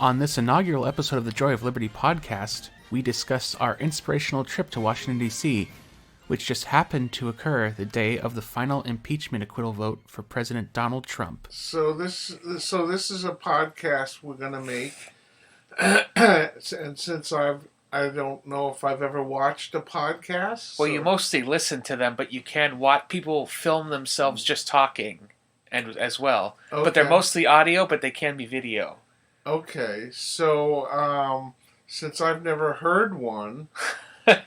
On this inaugural episode of the Joy of Liberty podcast, we discuss our inspirational trip to Washington D.C., which just happened to occur the day of the final impeachment acquittal vote for President Donald Trump. So this is a podcast we're gonna make, and since I don't know if I've ever watched a podcast. Well, you mostly listen to them, but you can watch people film themselves just talking, and as well. Okay. But they're mostly audio, but they can be video. Okay, so since I've never heard one,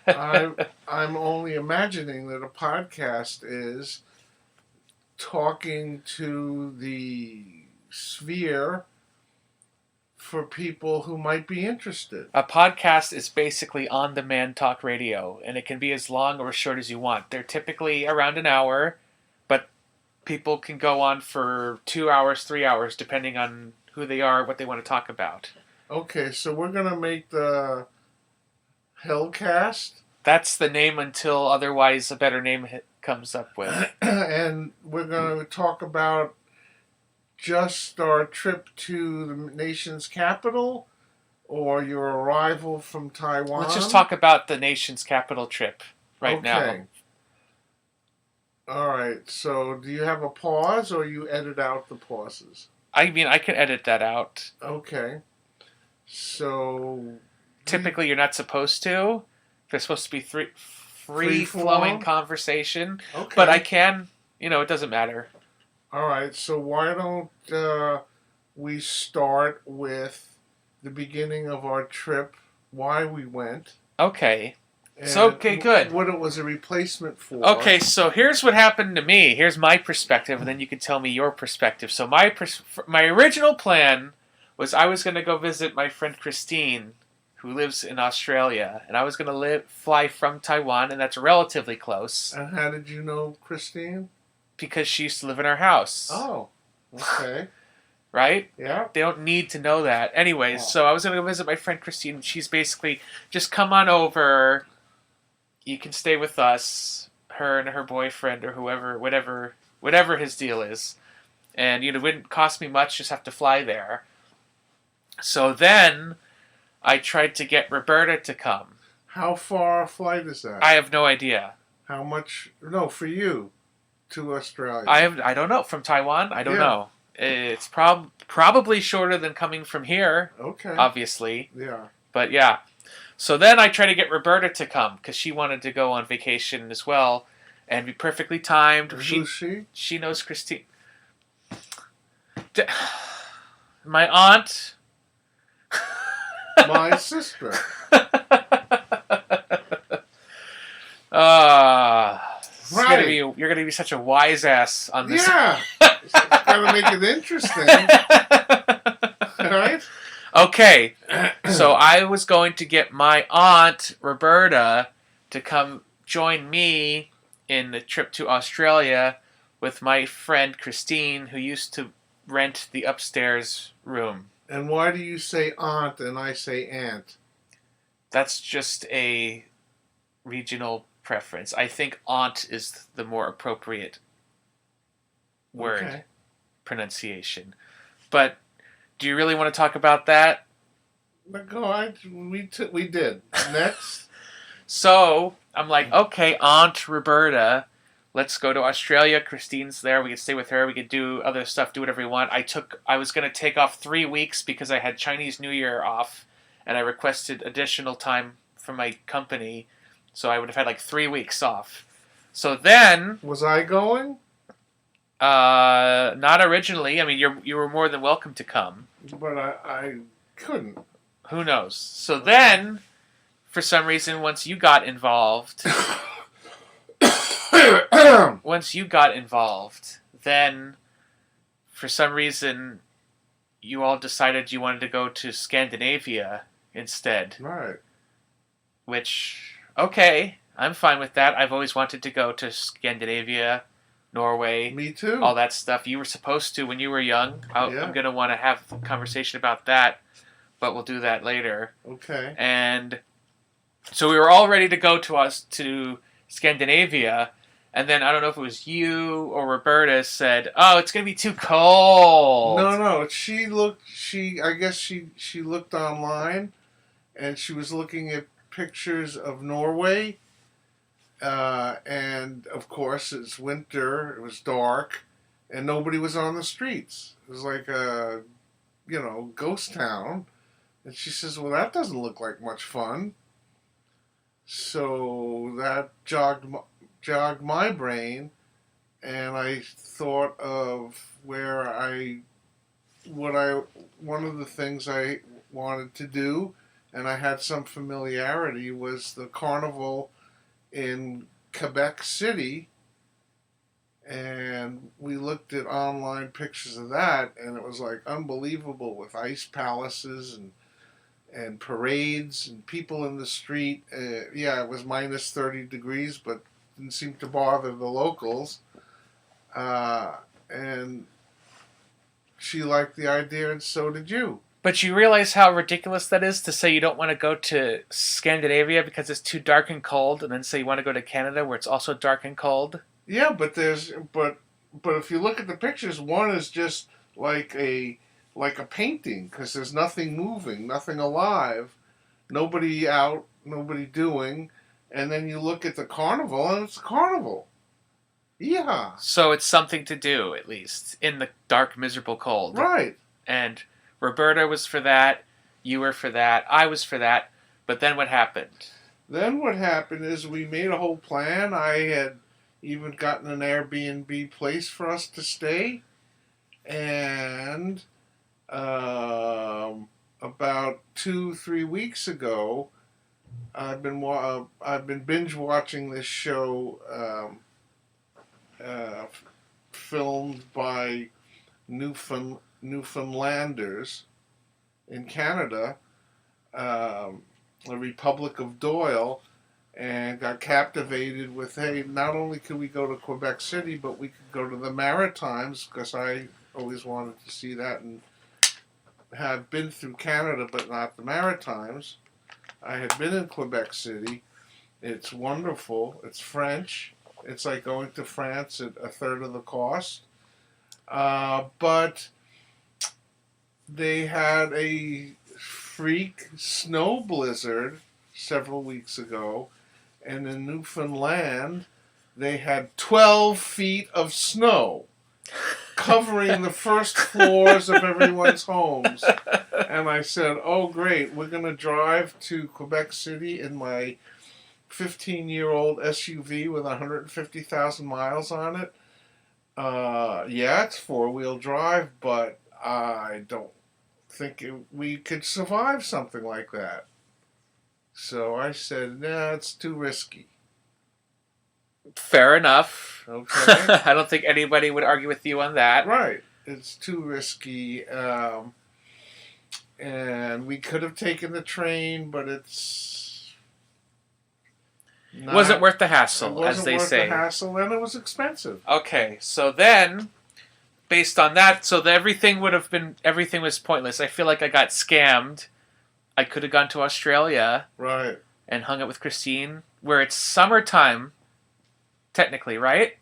I'm only imagining that a podcast is talking to the sphere for people who might be interested. A podcast is basically on-demand talk radio, and it can be as long or as short as you want. They're typically around an hour, but people can go on for 2 hours, 3 hours, depending on who they are, what they want to talk about. Okay, so we're going to make the Hellcast. That's the name until otherwise a better name comes up with. And we're going to talk about just our trip to the nation's capital or your arrival from Taiwan. Let's just talk about the nation's capital trip now. All right, so do you have a pause or you edit out the pauses? I mean, I can edit that out. Okay. So typically you're not supposed to. There's supposed to be free-flowing conversation. Okay. But I can, it doesn't matter. All right, so why don't we start with the beginning of our trip, why we went. Okay. Good. What it was a replacement for. Okay, so here's what happened to me. Here's my perspective, and then you can tell me your perspective. So my original plan was I was going to go visit my friend Christine, who lives in Australia, and I was going to fly from Taiwan, and that's relatively close. And how did you know Christine? Because she used to live in our house. Oh, okay. Right? Yeah. They don't need to know that. Anyways, So I was going to go visit my friend Christine. She's basically, just come on over. You can stay with us, her and her boyfriend or whoever, whatever his deal is. And, it wouldn't cost me much, just have to fly there. So then I tried to get Roberta to come. How far a flight is that? I have no idea. How much? No, for you to Australia. I don't know. From Taiwan? I don't know. It's probably shorter than coming from here. Okay. Obviously. Yeah. But yeah. So then I tried to get Roberta to come because she wanted to go on vacation as well and be perfectly timed. Who's she? She knows Christine. My aunt. My sister. Right. You're gonna be such a wise ass on this. Yeah. It's gotta make it interesting. Right? Okay, so I was going to get my aunt, Roberta, to come join me in the trip to Australia with my friend Christine, who used to rent the upstairs room. And why do you say aunt and I say aunt? That's just a regional preference. I think aunt is the more appropriate word pronunciation. But do you really want to talk about that? Go on. We did. Next. So, I'm like, okay, Aunt Roberta, let's go to Australia. Christine's there. We could stay with her. We could do other stuff, do whatever we want. I was going to take off 3 weeks because I had Chinese New Year off, and I requested additional time from my company, so I would have had like 3 weeks off. So then... Was I going? Not originally. I mean, you were more than welcome to come. But I couldn't. Who knows? So then, for some reason, once you got involved, then, for some reason, you all decided you wanted to go to Scandinavia instead. Right. Which, okay, I'm fine with that. I've always wanted to go to Scandinavia, Norway. Me too. All that stuff. You were supposed to when you were young. I'm going to want to have a conversation about that, but we'll do that later. Okay. And so we were all ready to go to Scandinavia, And then I don't know if it was you or Roberta said, "Oh, it's gonna be too cold." No. I guess she looked online, and she was looking at pictures of Norway. And of course, it's winter. It was dark, and nobody was on the streets. It was like a, ghost town. And she says, "Well, that doesn't look like much fun." So that jogged my brain, and I thought of one of the things I wanted to do, and I had some familiarity, was the carnival in Quebec City, and we looked at online pictures of that, and it was like unbelievable, with ice palaces and parades and people in the street. Yeah, it was minus 30 degrees, but didn't seem to bother the locals. And she liked the idea, and so did you. But you realize how ridiculous that is to say you don't want to go to Scandinavia because it's too dark and cold, and then say you want to go to Canada where it's also dark and cold? Yeah, but if you look at the pictures, one is just like a painting, because there's nothing moving, nothing alive, nobody out, nobody doing, and then you look at the carnival, and it's a carnival. Yeah. So it's something to do, at least, in the dark, miserable cold. Right. And Roberta was for that, you were for that, I was for that, but then what happened? Then what happened is we made a whole plan. I had even gotten an Airbnb place for us to stay, and about 2-3 weeks ago, I've been binge watching this show, filmed by Newfoundlanders in Canada, the Republic of Doyle, and got captivated with, hey, not only could we go to Quebec City, but we could go to the Maritimes, because I always wanted to see that, and have been through Canada but not the Maritimes. I had been in Quebec City. It's wonderful. It's French. It's like going to France at a third of the cost. But they had a freak snow blizzard several weeks ago, and in Newfoundland, they had 12 feet of snow covering the first floors of everyone's homes. And I said, oh, great, we're going to drive to Quebec City in my 15-year-old SUV with 150,000 miles on it. Yeah, it's four-wheel drive, but I don't think we could survive something like that. So I said, nah, it's too risky. Fair enough. Okay. I don't think anybody would argue with you on that. Right. It's too risky. And we could have taken the train, but it's not, wasn't worth the hassle, as they say. It wasn't worth the hassle, and it was expensive. Okay, so then, based on that, so everything was pointless. I feel like I got scammed. I could have gone to Australia. Right. And hung out with Christine, where it's summertime, technically, right?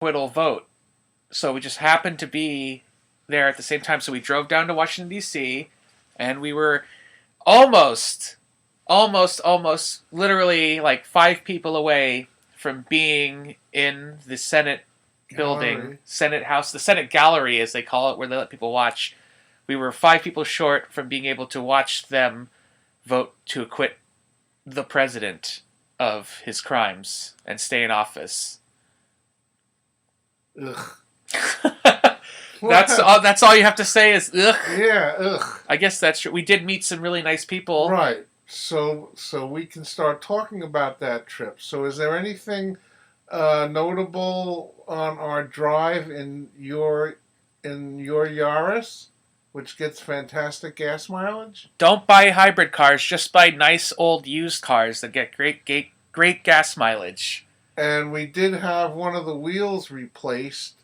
Acquittal vote. So we just happened to be there at the same time. So we drove down to Washington, D.C., and we were almost, literally like 5 people away from being in the Senate building, Senate House, the Senate Gallery, as they call it, where they let people watch. We were 5 people short from being able to watch them vote to acquit the president of his crimes and stay in office. Ugh. That's all you have to say is ugh. Yeah, ugh. I guess that's true. We did meet some really nice people. Right. So we can start talking about that trip. So is there anything notable on our drive in your Yaris, which gets fantastic gas mileage? Don't buy hybrid cars. Just buy nice old used cars that get great gas mileage. And we did have one of the wheels replaced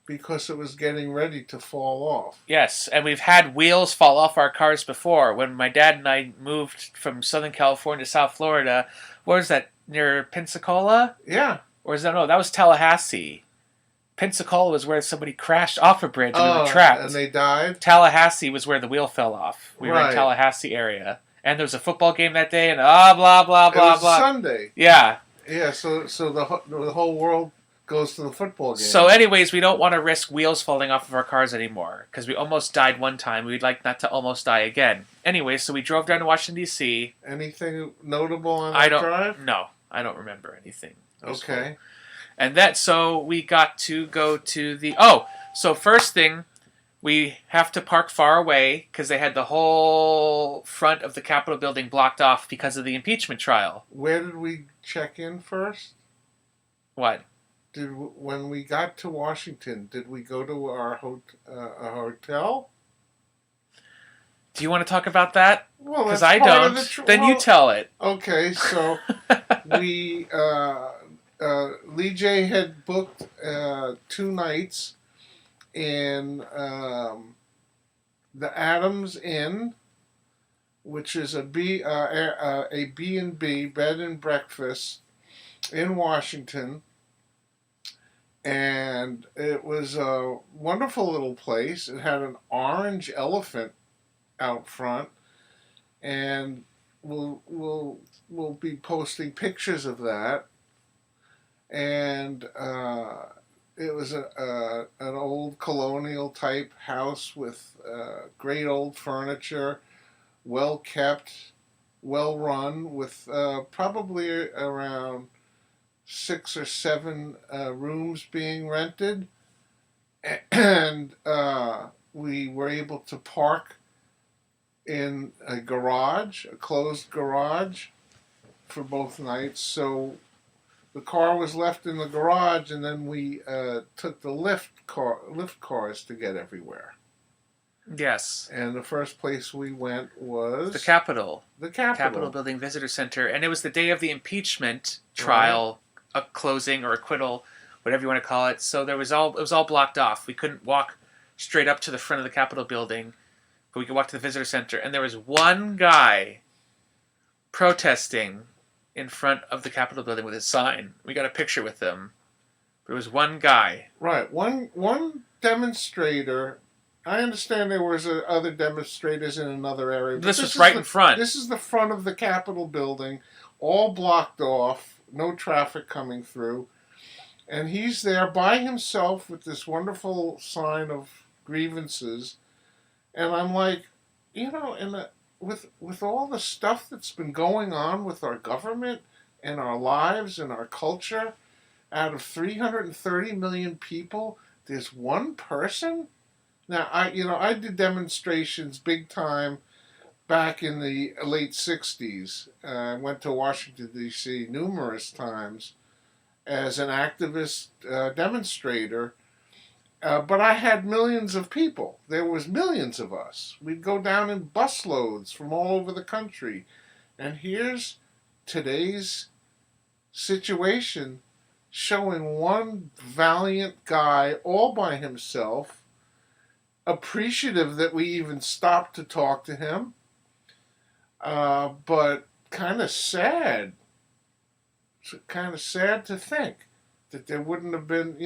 because it was getting ready to fall off. Yes, and we've had wheels fall off our cars before. When my dad and I moved from Southern California to South Florida, where was that? Near Pensacola? Yeah. Or is that, no, that was Tallahassee. Pensacola was where somebody crashed off a bridge and we were trapped. And they died? Tallahassee was where the wheel fell off. We were in Tallahassee area. And there was a football game that day and blah, blah, blah, it was blah. Sunday. Yeah. Yeah, so the whole world goes to the football game. So anyways, we don't want to risk wheels falling off of our cars anymore because we almost died one time. We'd like not to almost die again. Anyway, so we drove down to Washington, D.C. Anything notable on that drive? No, I don't remember anything. Okay. Cool. And so we got to go to the... so first thing, we have to park far away because they had the whole front of the Capitol building blocked off because of the impeachment trial. Where did we check in first? What? When we got to Washington, did we go to our hotel? Do you want to talk about that? Well, because I don't. Then you tell it. Okay, so we Lee J had booked 2 nights in the Adams Inn, which is a B&B, bed and breakfast in Washington. And it was a wonderful little place. It had an orange elephant out front, and we'll be posting pictures of that. And it was an old colonial type house with great old furniture, well kept, well run, with probably around 6 or 7 rooms being rented, and we were able to park in a garage, a closed garage, for both nights. So the car was left in the garage, and then we took the lift cars to get everywhere. Yes. And the first place we went was the Capitol. The Capitol. Capitol Building Visitor Center, and it was the day of the impeachment trial, a closing or acquittal, whatever you want to call it. So it was all blocked off. We couldn't walk straight up to the front of the Capitol building, but we could walk to the visitor center. And there was one guy protesting in front of the Capitol building with his sign. We got a picture with him. There was one guy. Right. One demonstrator. I understand there was other demonstrators in another area. This was right in front. This is the front of the Capitol building, all blocked off, no traffic coming through. And he's there by himself with this wonderful sign of grievances. And I'm like, with all the stuff that's been going on with our government and our lives and our culture, out of 330 million people, there's one person? Now, I did demonstrations big time back in the late 60s. I went to Washington, D.C. numerous times as an activist demonstrator. But I had millions of people. There was millions of us. We'd go down in busloads from all over the country. And here's today's situation showing one valiant guy all by himself, appreciative that we even stopped to talk to him, but kind of sad. Kind of sad to think that there wouldn't have been,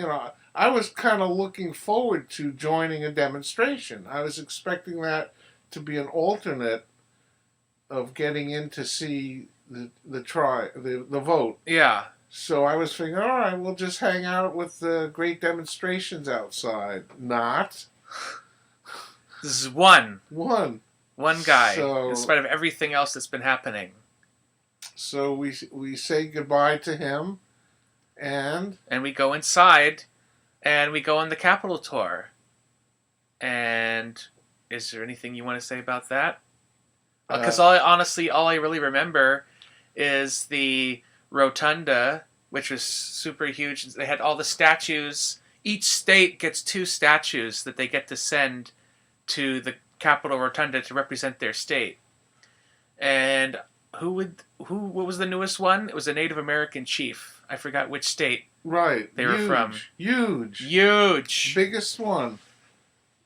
I was kind of looking forward to joining a demonstration. I was expecting that to be an alternate of getting in to see the vote. Yeah. So I was thinking, all right, we'll just hang out with the great demonstrations outside. Not. This is one. One guy, so, in spite of everything else that's been happening. So we say goodbye to him, and we go inside, and we go on the Capitol tour. And is there anything you want to say about that? Because Uh, all I really remember is the rotunda, which was super huge. They had all the statues. Each state gets 2 statues that they get to send to the Capitol Rotunda to represent their state. And what was the newest one? It was a Native American chief. I forgot which state right. they were from. Huge. Biggest one.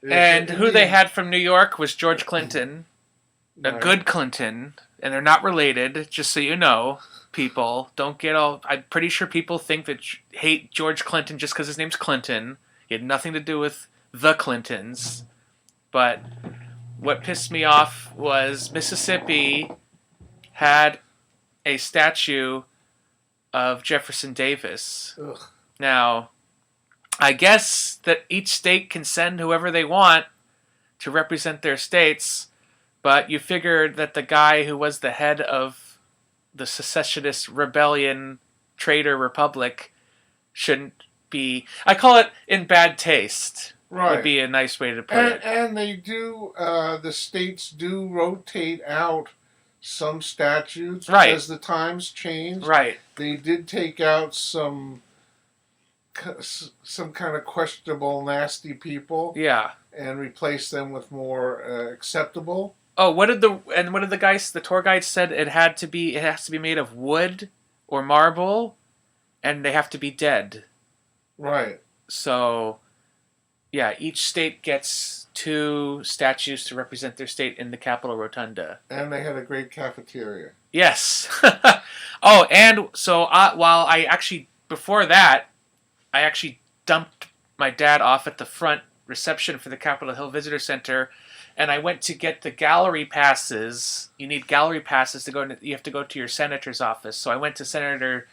And who they had from New York was George Clinton. A Right. good Clinton. And they're not related, just so you know. People, don't get all... I'm pretty sure people think that hate George Clinton just because his name's Clinton. He had nothing to do with the Clintons. But what pissed me off was Mississippi had a statue of Jefferson Davis. Ugh. Now, I guess that each state can send whoever they want to represent their states, but you figured that the guy who was the head of the secessionist rebellion traitor republic shouldn't be... I call it in bad taste. Right. Would be a nice way to put it. And they do, the states do rotate out some statutes Right. as the times change. Right. They did take out some kind of questionable, nasty people Yeah. and replace them with more acceptable. Oh, what did the tour guide said? It has to be made of wood or marble, and they have to be dead. Right. So, yeah, each state gets 2 statues to represent their state in the Capitol Rotunda. And they had a great cafeteria. Yes. Oh, and so before that, I actually dumped my dad off at the front reception for the Capitol Hill Visitor Center, and I went to get the gallery passes. You need gallery passes to go. You have to go to your senator's office. So I went to Senator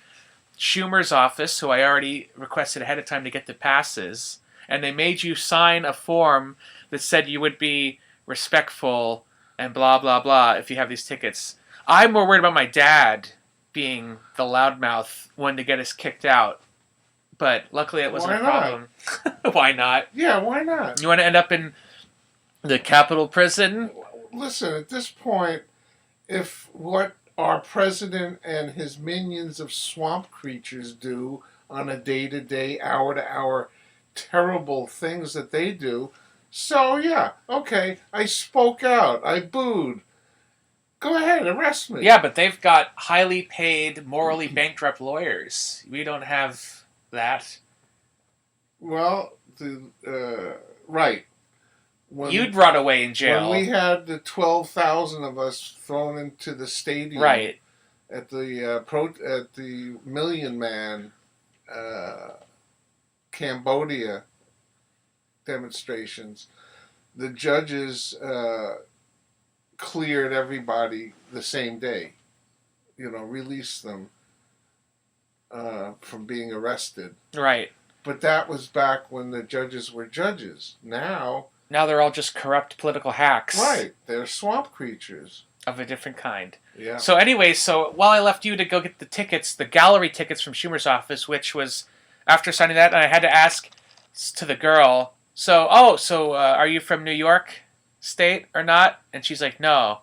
Schumer's office, who I already requested ahead of time to get the passes, and they made you sign a form that said you would be respectful and blah blah blah if you have these tickets. I'm more worried about my dad being the loudmouth one to get us kicked out. But luckily it wasn't a problem. Why not? Yeah, why not? You want to end up in the Capitol prison? Listen, at this point, if what our president and his minions of swamp creatures do on a day-to-day, hour-to-hour terrible things that they do, so yeah, okay, I spoke out, I booed. Go ahead, arrest me. Yeah, but they've got highly paid, morally bankrupt lawyers. We don't have that. Well, right. You'd rot away in jail. When we had the 12,000 of us thrown into the stadium, right, at the Million Man Cambodia demonstrations, the judges cleared everybody the same day. Released them from being arrested. Right. But that was back when the judges were judges. Now they're all just corrupt political hacks. Right. They're swamp creatures. Of a different kind. Yeah. So anyway, while I left you to go get the tickets, the gallery tickets from Schumer's office, which was after signing that, and I had to ask to the girl, are you from New York State or not? And she's like, no.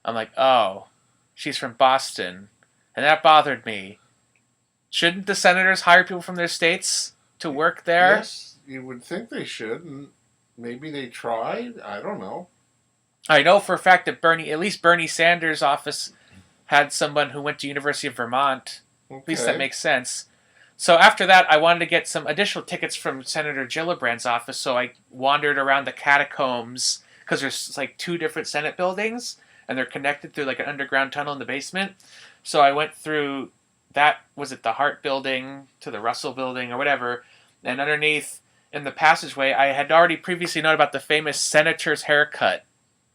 I'm like, oh, she's from Boston. And that bothered me. Shouldn't the senators hire people from their states to work there? Yes, you would think they should, and maybe they tried. I don't know. I know for a fact that at least Bernie Sanders' office had someone who went to University of Vermont. Okay. At least that makes sense. So after that, I wanted to get some additional tickets from Senator Gillibrand's office, so I wandered around the catacombs, because there's like 2 different Senate buildings, and they're connected through like an underground tunnel in the basement. So I went through that, was it the Hart Building to the Russell Building or whatever, and underneath in the passageway, I had already previously known about the famous Senator's Haircut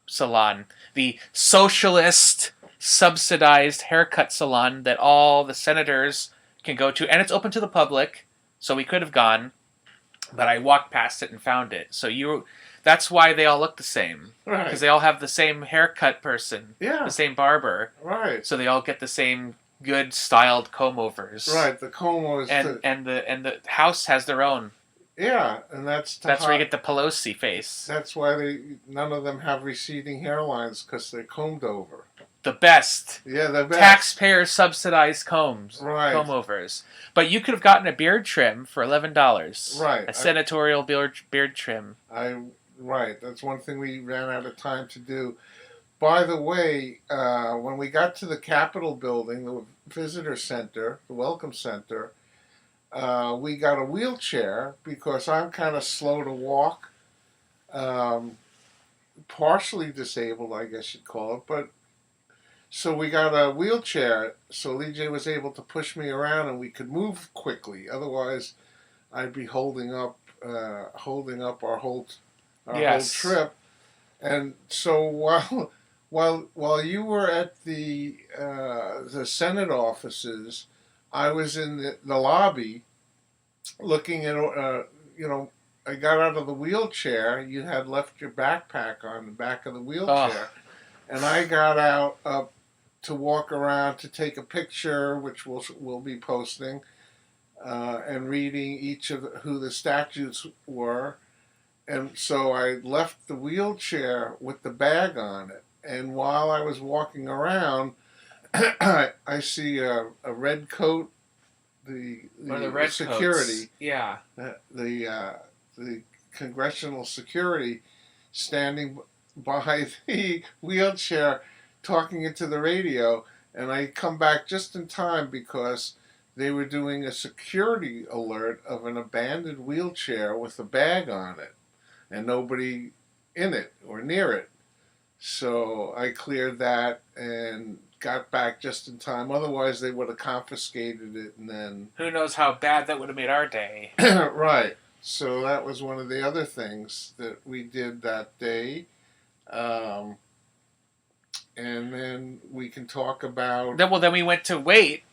salon, the socialist subsidized haircut salon that all the senators can go to, and it's open to the public, so we could have gone, but I walked past it and found it. So that's why they all look the same, Right. because they all have the same haircut person, Yeah. the same barber, Right. so they all get the same good styled comb overs, Right. The comb was and the house has their own. Yeah, and that's That's where you get the Pelosi face. That's why none of them have receding hairlines, because they're combed over. The best. Yeah, the best. Taxpayer subsidized combs. Right. Comb overs. But you could have gotten a beard trim for $11. Right. A senatorial beard trim. Right. That's one thing we ran out of time to do. By the way, when we got to the Capitol building, the visitor center, the welcome center, we got a wheelchair because I'm kind of slow to walk, partially disabled, I guess you'd call it. But so we got a wheelchair, so Lee J was able to push me around, and we could move quickly. Otherwise, I'd be holding up our whole trip. And so while you were at the Senate offices, I was in the lobby looking at, I got out of the wheelchair. You had left your backpack on the back of the wheelchair. And I got out to walk around to take a picture, which we'll be posting, and reading each of who the statues were. And so I left the wheelchair with the bag on it. And while I was walking around, I see a red coat, the red security, coats. Yeah, the congressional security standing by the wheelchair, talking into the radio. And I come back just in time because they were doing a security alert of an abandoned wheelchair with a bag on it, and nobody in it or near it. So I cleared that and got back just in time. Otherwise, they would have confiscated it, and then... Who knows how bad that would have made our day. Right. So that was one of the other things that we did that day. And then we can talk about... Then we went to wait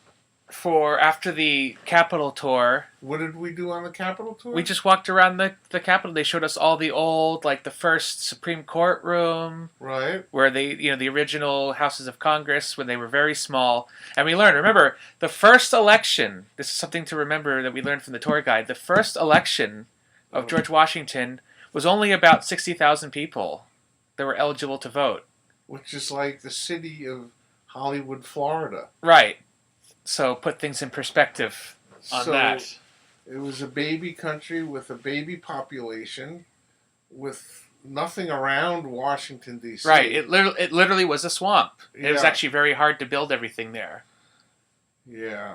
for after the Capitol tour. What did we do on the Capitol tour? We just walked around the Capitol. They showed us all the old, like the first Supreme Court room, right, where the original houses of Congress when they were very small. And we learned. Remember, the first election. This is something to remember that we learned from the tour guide. The first election of George Washington was only about 60,000 people that were eligible to vote, which is like the city of Hollywood, Florida. Right. So put things in perspective on that. It was a baby country with a baby population, with nothing around Washington D.C. Right. It literally was a swamp. It was actually very hard to build everything there. Yeah.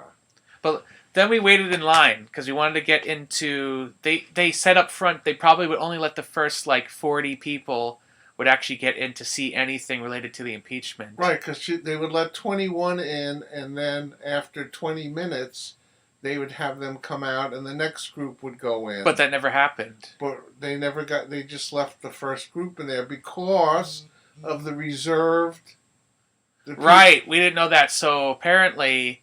But then we waited in line because we wanted to get into... They said up front they probably would only let the first 40 people would actually get in to see anything related to the impeachment. Right, because they would let 21 in, and then after 20 minutes, they would have them come out, and the next group would go in. But that never happened. But they just left the first group in there because of the reserved... Right, we didn't know that. So apparently,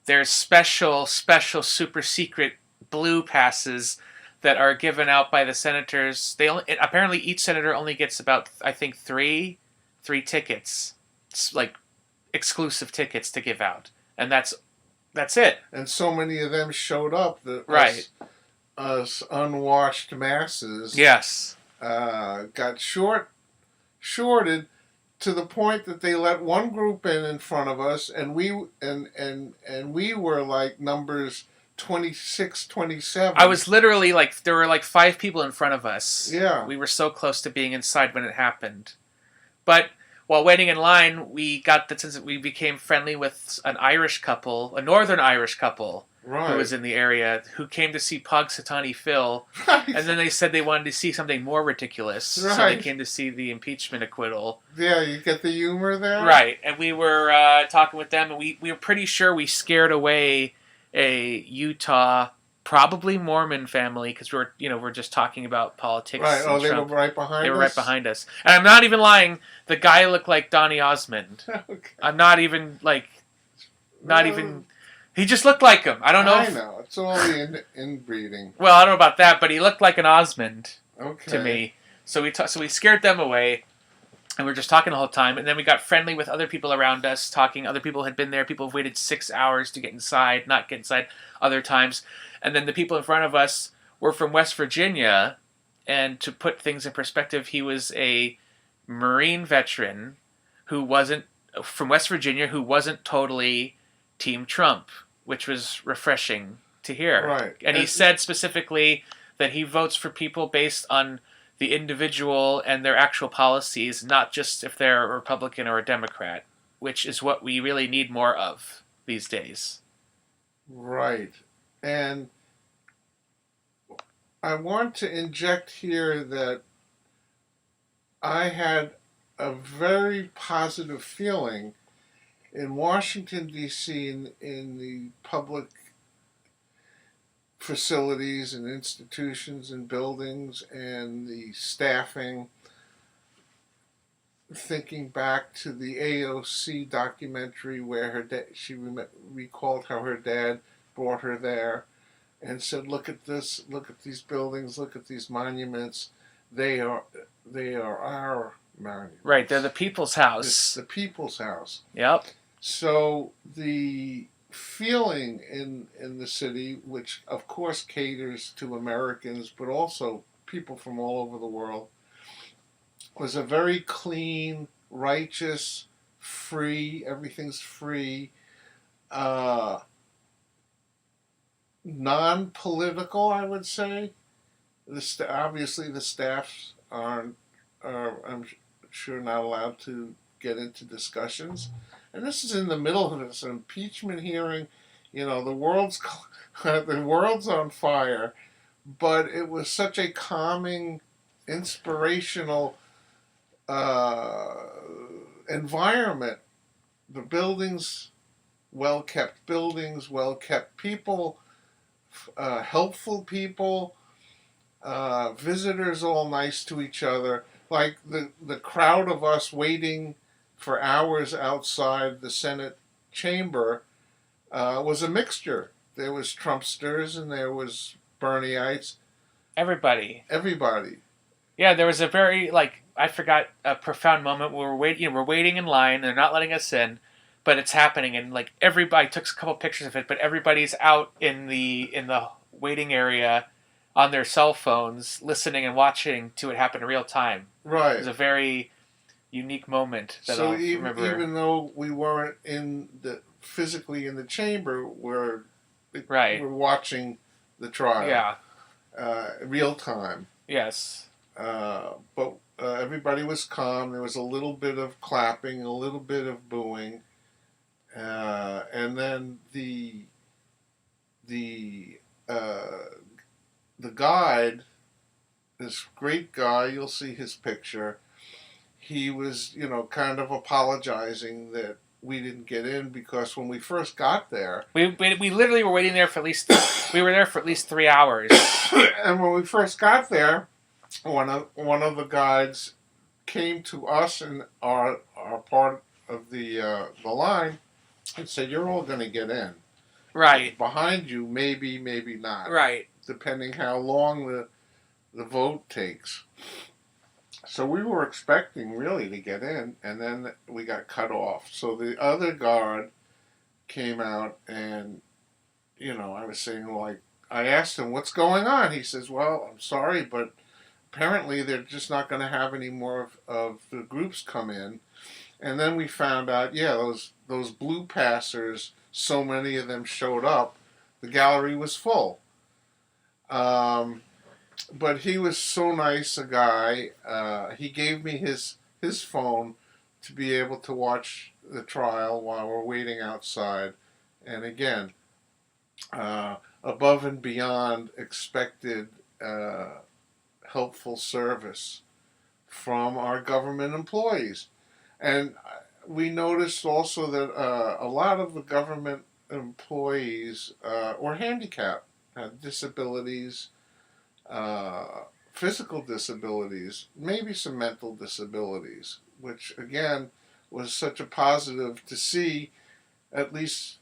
there's special, super secret blue passes that are given out by the senators. Apparently each senator only gets about, I think, three tickets. It's like exclusive tickets to give out. And that's it. And so many of them showed up that us unwashed masses got shorted to the point that they let one group in front of us, and we were like numbers 26, 27. I was literally there were 5 people in front of us. Yeah. We were so close to being inside when it happened. But while waiting in line, we got the sense that we became friendly with an Irish couple, a Northern Irish couple, who was in the area, who came to see Punxsutawney Phil. Right. And then they said they wanted to see something more ridiculous. Right. So they came to see the impeachment acquittal. Yeah, you get the humor there? Right. And we were talking with them, and we were pretty sure we scared away a Utah, probably Mormon family, because we're just talking about politics. Right. Oh, they were right behind us? They were right behind us. And I'm not even lying. The guy looked like Donny Osmond. Okay. I'm not even even... He just looked like him. I don't know. I know. It's all the inbreeding. Well, I don't know about that, but he looked like an Osmond to me. So we scared them away. And we were just talking the whole time, and then we got friendly with other people around us, talking. Other people had been there. People have waited 6 hours to get inside, not get inside other times. And then the people in front of us were from West Virginia. And to put things in perspective, he was a Marine veteran who wasn't from West Virginia, who wasn't totally Team Trump, which was refreshing to hear. Right. And he said specifically that he votes for people based on the individual and their actual policies, not just if they're a Republican or a Democrat, which is what we really need more of these days. Right. And I want to inject here that I had a very positive feeling in Washington, D.C., in the public facilities and institutions and buildings and the staffing. Thinking back to the AOC documentary where she recalled how her dad brought her there and said, "Look at this! Look at these buildings! Look at these monuments! They are our monuments. Right, they're the people's house. It's the people's house." Yep. So the feeling in the city, which of course caters to Americans, but also people from all over the world, was a very clean, righteous, free. Everything's free. Non-political, I would say. Obviously, the staffs are, I'm sure, not allowed to get into discussions. And this is in the middle of this impeachment hearing. You know, the world's on fire, but it was such a calming, inspirational environment. The buildings, well-kept buildings, well-kept people, helpful people, visitors all nice to each other. Like the crowd of us waiting for hours outside the Senate chamber was a mixture. There was Trumpsters and there was Bernieites. Everybody. Yeah, there was a very, I forgot a profound moment where we're waiting in line, they're not letting us in, but it's happening, and everybody took a couple pictures of it, but everybody's out in the waiting area on their cell phones, listening and watching to it happen in real time. Right. It was a very unique moment that I'll remember. Even though we weren't physically in the chamber, we're watching the trial. Yeah. Real time. Yes. But everybody was calm. There was a little bit of clapping, a little bit of booing, and then the guide, this great guy, you'll see his picture. He was, kind of apologizing that we didn't get in because when we first got there, we literally were waiting there for at least 3 hours. And when we first got there, one of the guides came to us and our part of the line and said, "You're all going to get in. Right. Behind you, maybe not. Right. Depending how long the vote takes." So we were expecting really to get in, and then we got cut off. So the other guard came out, and I was saying, I asked him, "What's going on?" He says, "Well, I'm sorry, but apparently they're just not going to have any more of the groups come in." And then we found out, those blue passers, so many of them showed up, the gallery was full. But he was so nice a guy. He gave me his phone to be able to watch the trial while we're waiting outside. And again, above and beyond expected helpful service from our government employees. And we noticed also that a lot of the government employees were handicapped, had disabilities, physical disabilities, maybe some mental disabilities, which again was such a positive to see. At least,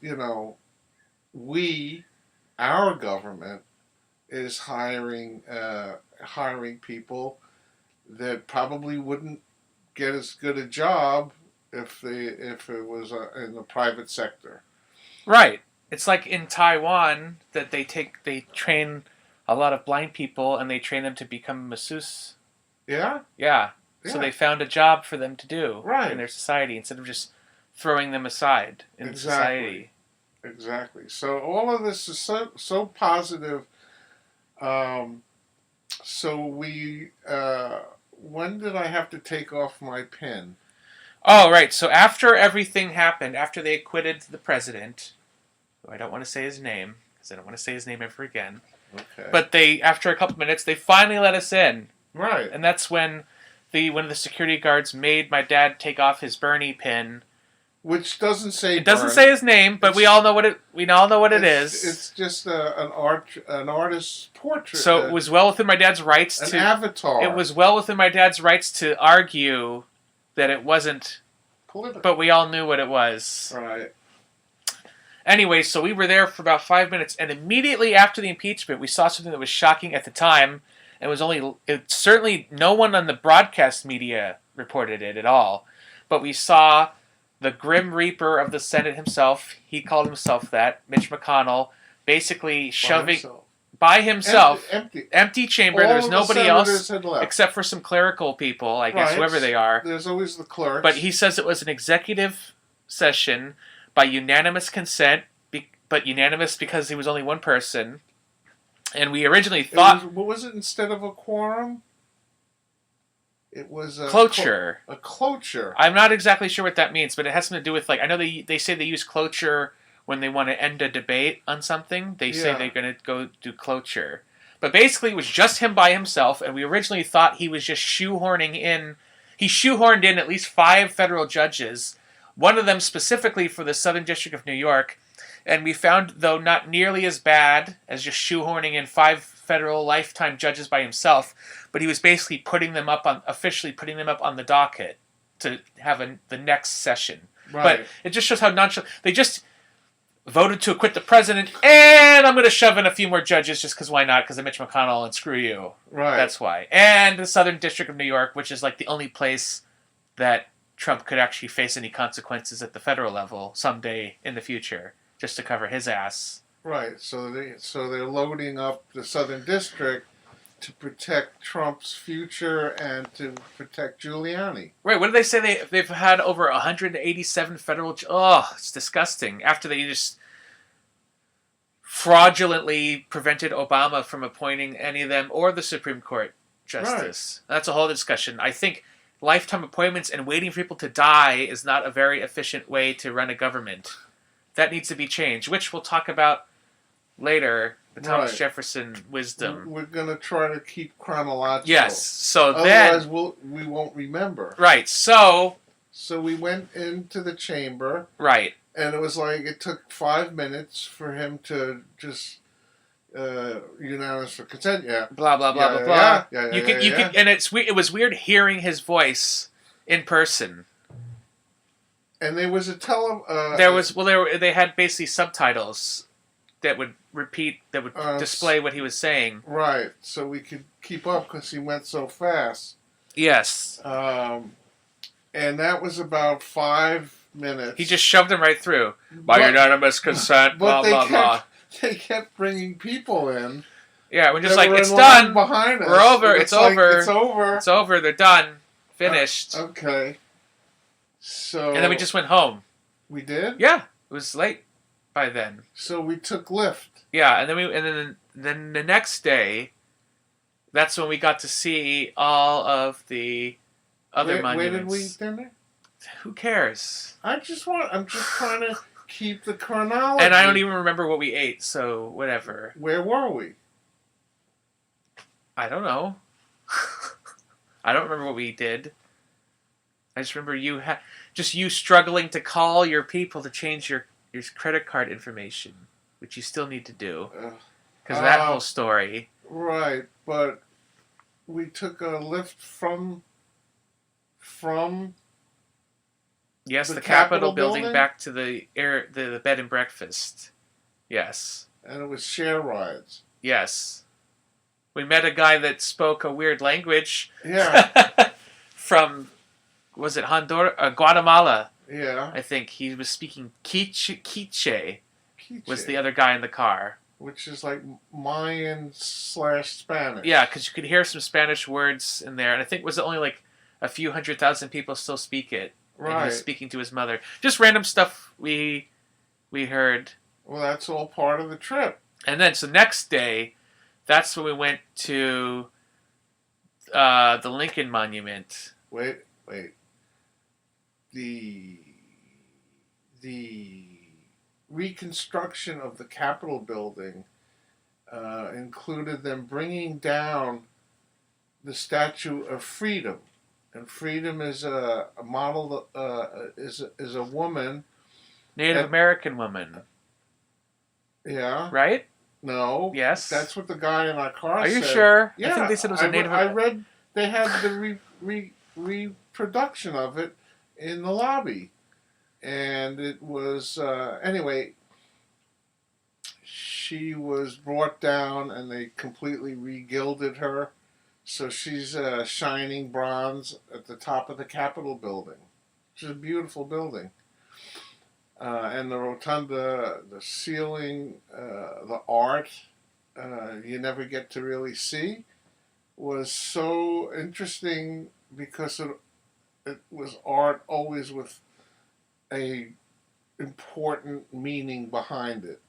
our government is hiring people that probably wouldn't get as good a job if it was in the private sector. Right. It's like in Taiwan that they train a lot of blind people, and they train them to become masseuse. Yeah? Yeah. So Yeah. they found a job for them to do Right. in their society instead of just throwing them aside in society. Exactly. So all of this is so positive. So when did I have to take off my pin? Oh, right. So after everything happened, after they acquitted the president, who I don't want to say his name, because I don't want to say his name ever again. Okay. But after a couple minutes, they finally let us in. Right. And that's when one of the security guards made my dad take off his Bernie pin. Which doesn't say It doesn't Bernie. say his name, but we all know what it is. It's just an artist's portrait. So it was well within my dad's rights an avatar. It was well within my dad's rights to argue that it wasn't political. But we all knew what it was. Right. Anyway, so we were there for about 5 minutes, and immediately after the impeachment, we saw something that was shocking at the time. Certainly no one on the broadcast media reported it at all, but we saw the Grim Reaper of the Senate himself. He called himself that, Mitch McConnell, basically shoving by himself, empty chamber. There was nobody else except for some clerical people, I guess, whoever they are. There's always the clerks. But he says it was an executive session by unanimous consent, but unanimous because he was only one person. And we originally thought... What was it instead of a quorum? It was a... Cloture. A cloture. I'm not exactly sure what that means, but it has something to do with, I know they say they use cloture when they want to end a debate on something. They say they're going to go do cloture. But basically, it was just him by himself, and we originally thought he was just shoehorning in... He shoehorned in at least 5 federal judges, one of them specifically for the Southern District of New York, and we found, though, not nearly as bad as just shoehorning in 5 federal lifetime judges by himself, but he was basically officially putting them up on the docket to have the next session. Right. But it just shows how nonchalant... They just voted to acquit the president, and I'm going to shove in a few more judges just because why not? Because of Mitch McConnell, and screw you. Right. That's why. And the Southern District of New York, which is the only place that Trump could actually face any consequences at the federal level someday in the future, just to cover his ass. Right. So they're loading up the Southern District to protect Trump's future and to protect Giuliani. Right. What did they say? They've had over 187 federal... Oh, it's disgusting. After they just fraudulently prevented Obama from appointing any of them or the Supreme Court justice. Right. That's a whole discussion. I think lifetime appointments and waiting for people to die is not a very efficient way to run a government. That needs to be changed, which we'll talk about later. The Thomas Jefferson wisdom. We're going to try to keep chronological. Yes. So otherwise we won't remember. Right. So we went into the chamber. Right. And it was it took 5 minutes for him to just unanimous for consent. Yeah. Blah blah blah blah blah. Yeah. You can, and it was weird hearing his voice in person. And there was they had basically subtitles that would display what he was saying. Right, so we could keep up because he went so fast. Yes. And that was about 5 minutes. He just shoved them right through. By unanimous consent, blah, blah, blah. They kept bringing people in. Yeah, we're just it's done. Behind us. We're over. It's over. It's over. It's over. They're done. Finished. Okay. So. And then we just went home. We did? Yeah. It was late by then. So we took Lyft. Yeah, and then the next day, that's when we got to see all of the other monuments. Where did we dinner? Who cares? I'm just trying to keep the chronology. And I don't even remember what we ate, so whatever. Where were we? I don't know. I don't remember what we did. I just remember you struggling to call your people to change your credit card information, which you still need to do because of that whole story. Right, but we took a lift from yes, the Capitol building back to the bed and breakfast. Yes, and it was share rides. Yes, we met a guy that spoke a weird language. Yeah, from was it Honduras, Guatemala? Yeah, I think he was speaking Quiche. Was the other guy in the car. which is like Mayan/Spanish. Yeah, because you could hear some Spanish words in there, and I think it was only like a few 100,000 people still speak it. Right. And he was speaking to his mother. Just random stuff we heard. Well, that's all part of the trip. And then, so next day, that's when we went to the Lincoln Monument. Wait. The reconstruction of the Capitol building included them bringing down the Statue of Freedom, and Freedom is a model is a woman, Native American woman. Yeah. Right? No. Yes. That's what the guy in our car said. Are you sure? Yeah. I think they said it was a Native. I read they had the reproduction of it in the lobby. And it was, anyway, she was brought down and they completely re-gilded her. So she's shining bronze at the top of the Capitol building, which is a beautiful building. And the rotunda, the ceiling, the art you never get to really see was so interesting because it was art always with a important meaning behind it.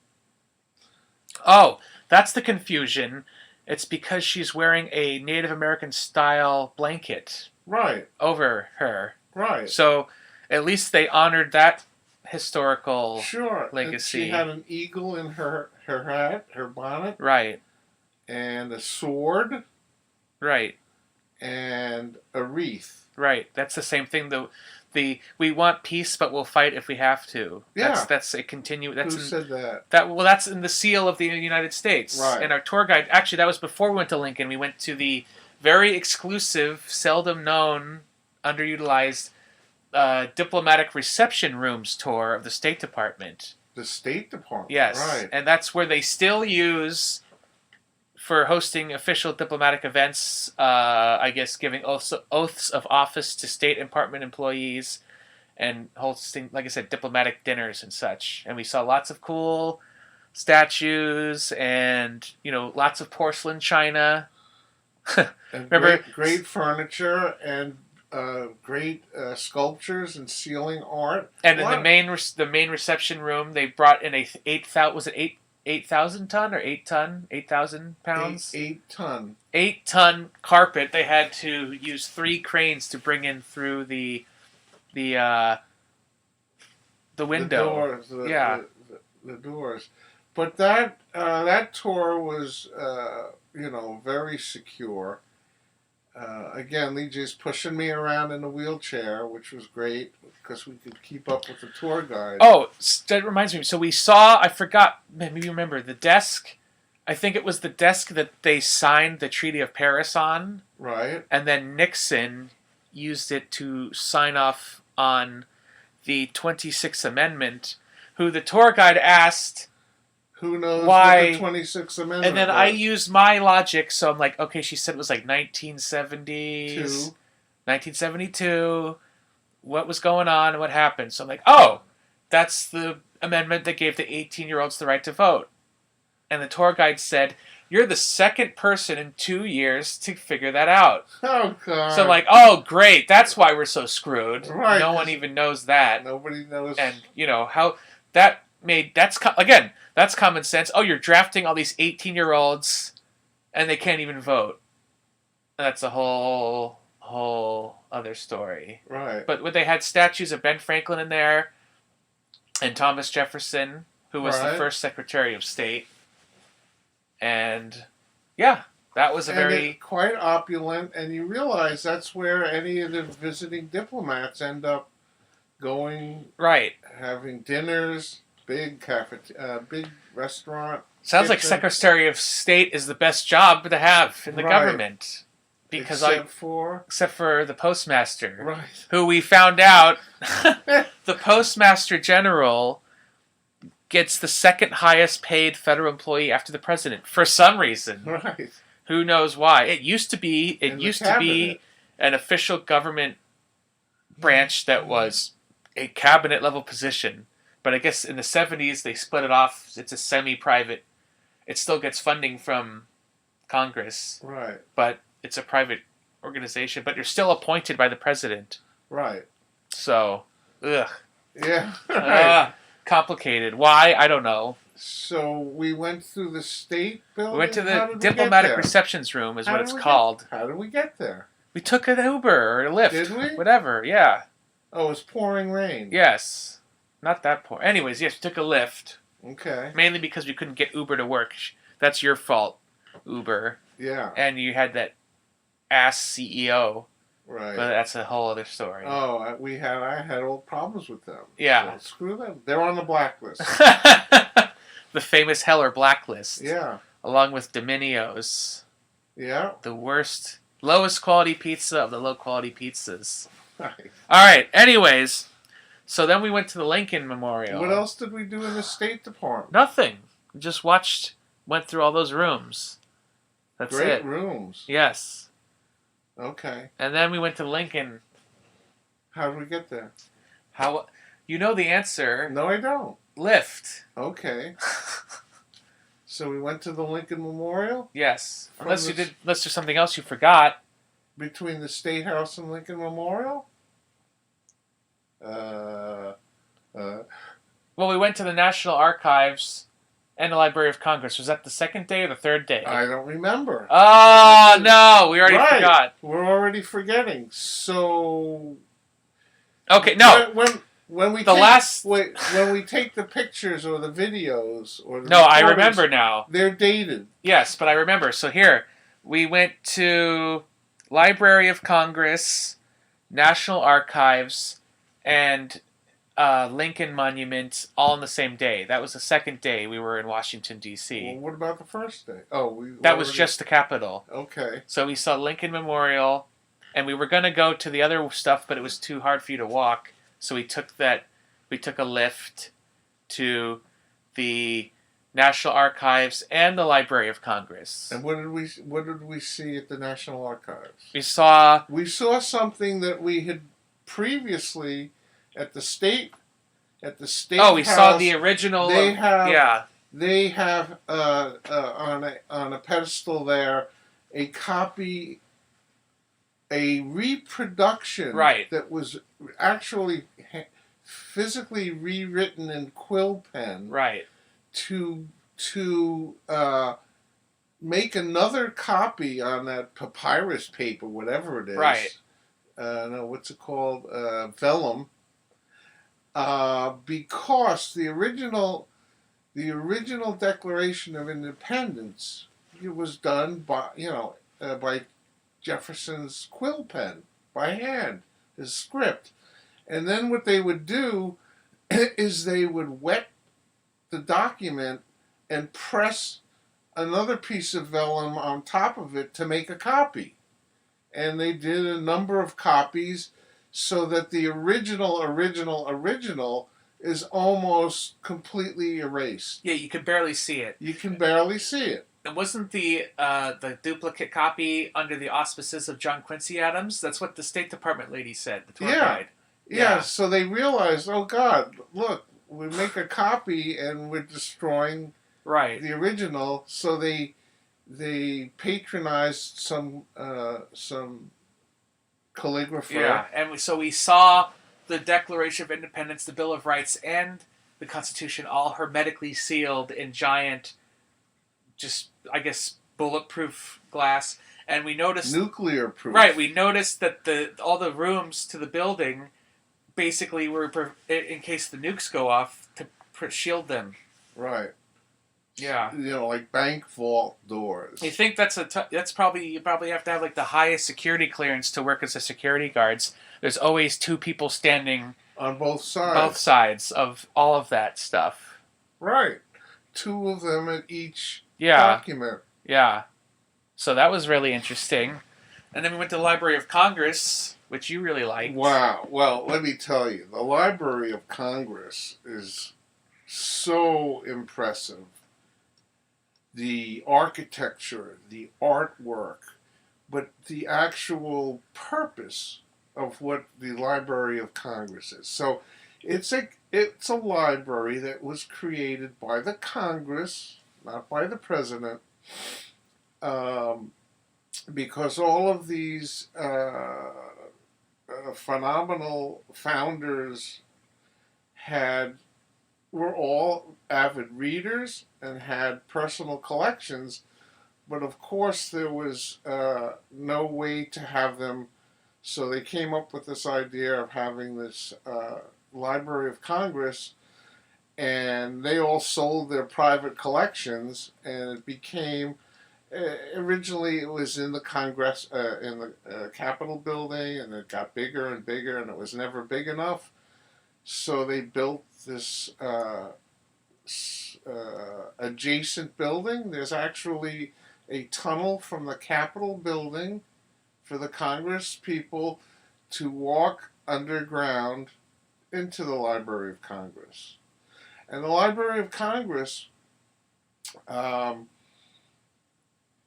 Oh, that's the confusion. It's because she's wearing a Native American style blanket Right. over her. Right. So at least they honored that historical Sure. legacy. And she had an eagle in her hat, her bonnet. Right. And a sword. Right. And a wreath. Right. That's the same thing. We want peace, but we'll fight if we have to. Yeah. That's a continue. That's Who said that? That's in the seal of the United States. Right. And our tour guide, actually, that was before we went to Lincoln. We went to the very exclusive, seldom known, underutilized diplomatic reception rooms tour of the State Department. The State Department. Yes. Right. And that's where they still use for hosting official diplomatic events, I guess giving oaths of office to State Department employees and hosting, like I said, diplomatic dinners and such. And we saw lots of cool statues and, lots of porcelain china. And Remember? Great furniture and great sculptures and ceiling art. And in the main reception room, they brought in 8,000 ton or 8,000 pounds? 8 ton. 8-ton carpet. They had to use 3 cranes to bring in through the window. The doors. The doors. But that tour was, very secure. Again, Lee J's pushing me around in a wheelchair, which was great because we could keep up with the tour guide. Oh, that reminds me. So we saw, I forgot, maybe you remember, the desk. I think it was the desk that they signed the Treaty of Paris on. Right. And then Nixon used it to sign off on the 26th Amendment, who the tour guide asked, who knows why, what the 26th Amendment and then was. I used my logic, so I'm like, okay, she said it was like 1970s, 1972, what was going on and what happened. So I'm like, oh, that's the amendment that gave the 18-year-olds the right to vote. And the tour guide said, you're the second person in 2 years to figure that out. Oh, God. So I'm like, oh, great, that's why we're so screwed. Right. No one even knows that. Nobody knows. And, how that that's common sense. Oh, you're drafting all these 18-year-olds and they can't even vote. That's a whole other story. Right. But they had statues of Ben Franklin in there and Thomas Jefferson, who was the first Secretary of State. And, yeah, that was quite opulent, and you realize that's where any of the visiting diplomats end up going. Right. Having dinners, big restaurant. Sounds like Secretary of State is the best job to have in the government. Because except for the postmaster. Right. Who we found out, the postmaster general gets the second highest paid federal employee after the president for some reason. Right. Who knows why? It used to be an official government branch that was a cabinet level position. But I guess in the 70s they split it off. It's it still gets funding from Congress, Right. but it's a private organization. But you're still appointed by the president. Right. So, ugh. Yeah. Right. Complicated. Why? I don't know. So we went through the state building? We went to How the did diplomatic we get there? receptions room is How what did it's we called. How did we get there? We took an Uber or a Lyft. Did we? Whatever, yeah. Oh, it was pouring rain. Yes. Not that poor. Anyways, yes, we took a Lyft. Okay. Mainly because we couldn't get Uber to work. That's your fault, Uber. Yeah. And you had that ass CEO. Right. But that's a whole other story. Oh, I had old problems with them. Yeah. So screw them. They're on the blacklist. The famous Heller blacklist. Yeah. Along with Dominios. Yeah. The worst, lowest quality pizza of the low quality pizzas. Right. All right. Anyways, so then we went to the Lincoln Memorial. What else did we do in the State Department? Nothing. We just went through all those rooms. That's Great it. rooms. Yes. Okay. And then we went to Lincoln. How did we get there? How? You know the answer. No, I don't. Lyft. Okay. So we went to the Lincoln Memorial? Yes. From Unless the- there's something else you forgot. Between the State House and Lincoln Memorial? Well, we went to the National Archives and the Library of Congress. Was that the second day or the third day? I don't remember. Oh, no. We already forgot. We're already forgetting. So... Okay, no. When we when we take the pictures or the videos or the No, I recordings, remember now. they're dated. Yes, but I remember. So here, we went to Library of Congress, National Archives, and Lincoln Monument all on the same day. That was the second day we were in Washington, D.C. Well, what about the first day? Oh, That was just the Capitol. Okay. So we saw Lincoln Memorial, and we were going to go to the other stuff, but it was too hard for you to walk. So we took a Lyft to the National Archives and the Library of Congress. And what did we see at the National Archives? We saw something that we had previously at the state Oh, we House. saw the original. They have Yeah. They have on a pedestal there a copy, a reproduction Right. that was actually physically rewritten in quill pen Right. to make another copy on that papyrus paper, whatever it is. Right. No, what's it called? Vellum. Because the original Declaration of Independence, it was done by Jefferson's quill pen, by hand, his script. And then what they would do is they would wet the document and press another piece of vellum on top of it to make a copy. And they did a number of copies so that the original is almost completely erased. Yeah, you could barely see it. You can barely see it. And wasn't the duplicate copy under the auspices of John Quincy Adams? That's what the State Department lady said, the tour guide. Yeah, so they realized, oh God, look, we make a copy and we're destroying the original. So they patronized some calligrapher. Yeah, and so we saw the Declaration of Independence, the Bill of Rights, and the Constitution all hermetically sealed in giant, just, I guess, bulletproof glass. And we noticed... Nuclear proof. Right, we noticed that all the rooms to the building basically were, in case the nukes go off, to shield them. Right. Yeah. Like bank vault doors. You think that's probably, you probably have to have like the highest security clearance to work as a security guards. There's always two people standing on both sides. Both sides of all of that stuff. Right. Two of them at each document. Yeah. So that was really interesting. And then we went to the Library of Congress, which you really liked. Wow. Well, let me tell you, the Library of Congress is so impressive. The architecture, the artwork, but the actual purpose of what the Library of Congress is. So it's a library that was created by the Congress not by the president, because all of these phenomenal founders were all avid readers and had personal collections, but of course there was no way to have them, so they came up with this idea of having this Library of Congress, and they all sold their private collections, and it became, originally it was in the Congress, in the Capitol building, and it got bigger and bigger, and it was never big enough. So they built this adjacent building. There's actually a tunnel from the Capitol building for the Congress people to walk underground into the Library of Congress. And the Library of Congress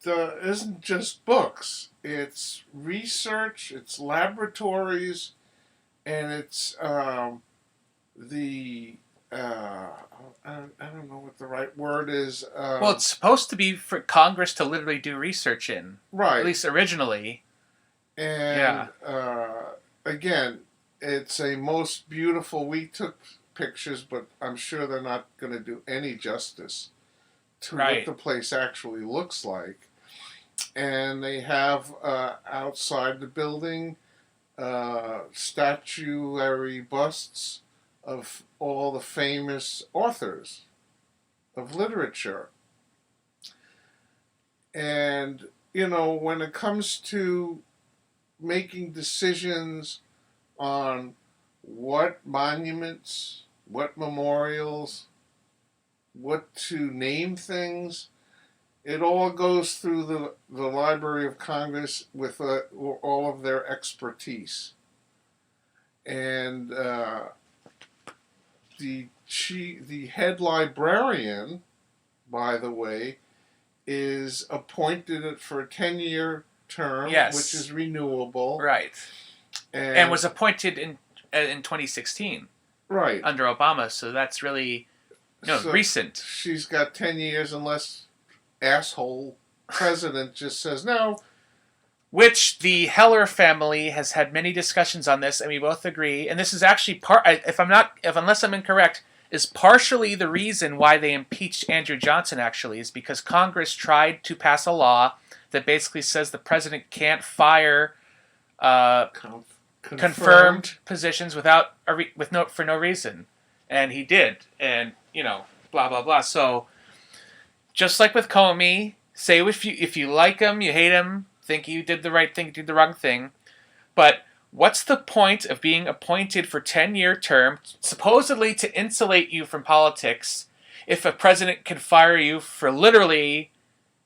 isn't just books. It's research, it's laboratories, and it's I don't know what the right word is. Well, it's supposed to be for Congress to literally do research in. Right. At least originally. And again, it's a most beautiful. We took pictures, but I'm sure they're not going to do any justice to what the place actually looks like. And they have outside the building statuary busts of all the famous authors of literature. And, you know, when it comes to making decisions on what monuments, what memorials, what to name things, it all goes through the Library of Congress with all of their expertise. And the head librarian, by the way, is appointed for a 10-year term, which is renewable. Right. And was appointed in 2016. Right. Under Obama, so that's really recent. She's got 10 years unless asshole president just says no. Which the Heller family has had many discussions on this, and we both agree. And this is actually unless I'm incorrect, is partially the reason why they impeached Andrew Johnson. Actually, is because Congress tried to pass a law that basically says the president can't fire confirmed positions for no reason, and he did, and blah blah blah. So, just like with Comey, say if you like him, you hate him. Think you did the right thing, did the wrong thing. But what's the point of being appointed for 10-year term, supposedly to insulate you from politics, if a president can fire you for literally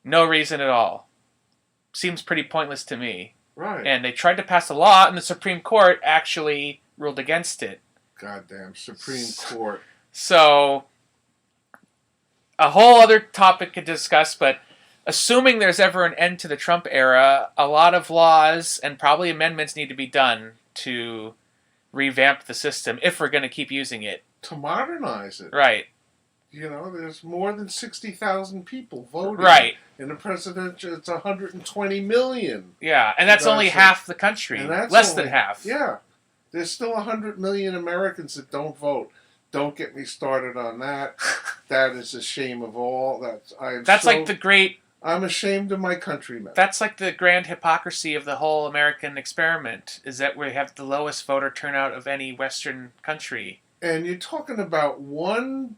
no reason at all? Seems pretty pointless to me. Right. And they tried to pass a law, and the Supreme Court actually ruled against it. Goddamn Supreme Court. So, a whole other topic to discuss, but assuming there's ever an end to the Trump era, a lot of laws and probably amendments need to be done to revamp the system if we're going to keep using it. To modernize it. Right. There's more than 60,000 people voting. Right. In the presidential, it's 120 million. Yeah, and that's only half the country. Less than half. Yeah. There's still 100 million Americans that don't vote. Don't get me started on that. That is a shame of all. I'm ashamed of my countrymen. That's like the grand hypocrisy of the whole American experiment, is that we have the lowest voter turnout of any Western country. And you're talking about one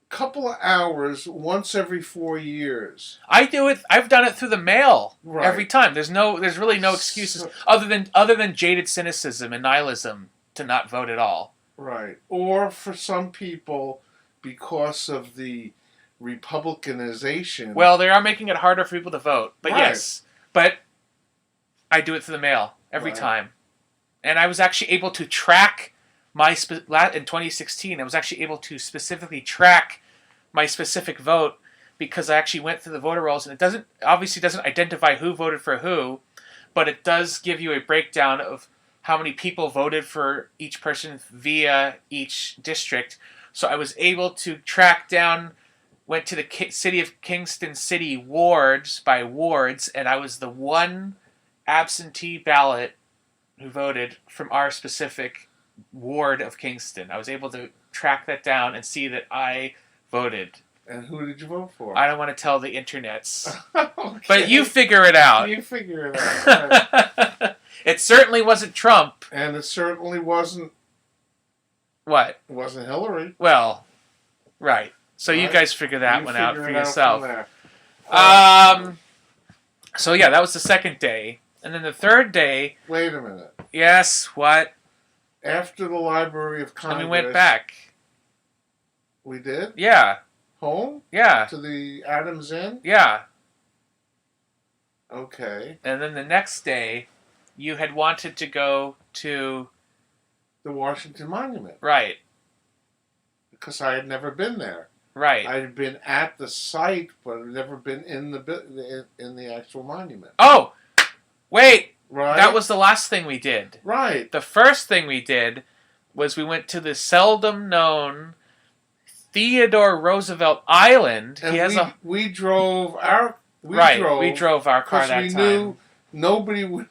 couple of hours once every 4 years. I do it. I've done it through the mail every time. There's really no excuses other than jaded cynicism and nihilism to not vote at all. Right. Or for some people, because of the Republicanization. Well, they are making it harder for people to vote. But yes. But I do it through the mail every time. And I was actually able to track in 2016, I was actually able to specifically track my specific vote because I actually went through the voter rolls, and it obviously doesn't identify who voted for who, but it does give you a breakdown of how many people voted for each person via each district. So I was able to track down went to the city of Kingston City wards by wards, and I was the one absentee ballot who voted from our specific ward of Kingston. I was able to track that down and see that I voted. And who did you vote for? I don't want to tell the internets. Okay. But you figure it out. You figure it out. Right. It certainly wasn't Trump. And it certainly wasn't... What? It wasn't Hillary. Well, right. So Right. you guys figure that one out for yourself. So yeah, that was the second day. And then the third day... Wait a minute. Yes, what? After the Library of Congress... And we went back. We did? Yeah. Home? Yeah. To the Adams Inn? Yeah. Okay. And then the next day, you had wanted to go to... The Washington Monument. Right. Because I had never been there. Right. I had been at the site, but I'd never been in the actual monument. Oh! Wait! Right? That was the last thing we did. Right. The first thing we did was we went to the seldom known Theodore Roosevelt Island. And we drove our... We drove our car that time. Because we knew nobody would...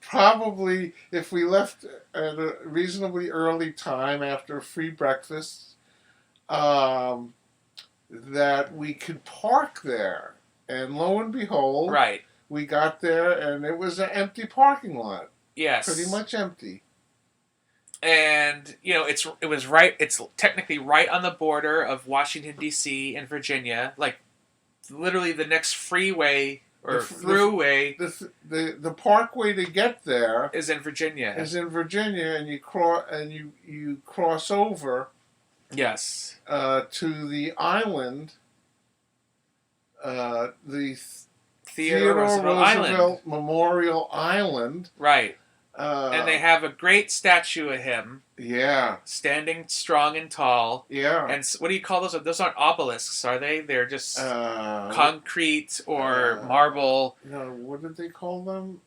Probably, if we left at a reasonably early time after a free breakfast, that we could park there. And lo and behold, right. We got there and it was an empty parking lot. Yes. Pretty much empty. And, it's technically right on the border of Washington, D.C. and Virginia. Like, literally the next freeway or throughway. The parkway to get there is in Virginia. And you cross over. Yes. To the island. The Theodore Roosevelt Memorial Island. Right. And they have a great statue of him. Yeah. Standing strong and tall. Yeah. And what do you call those? Those aren't obelisks, are they? They're just concrete or marble. No, what did they call them?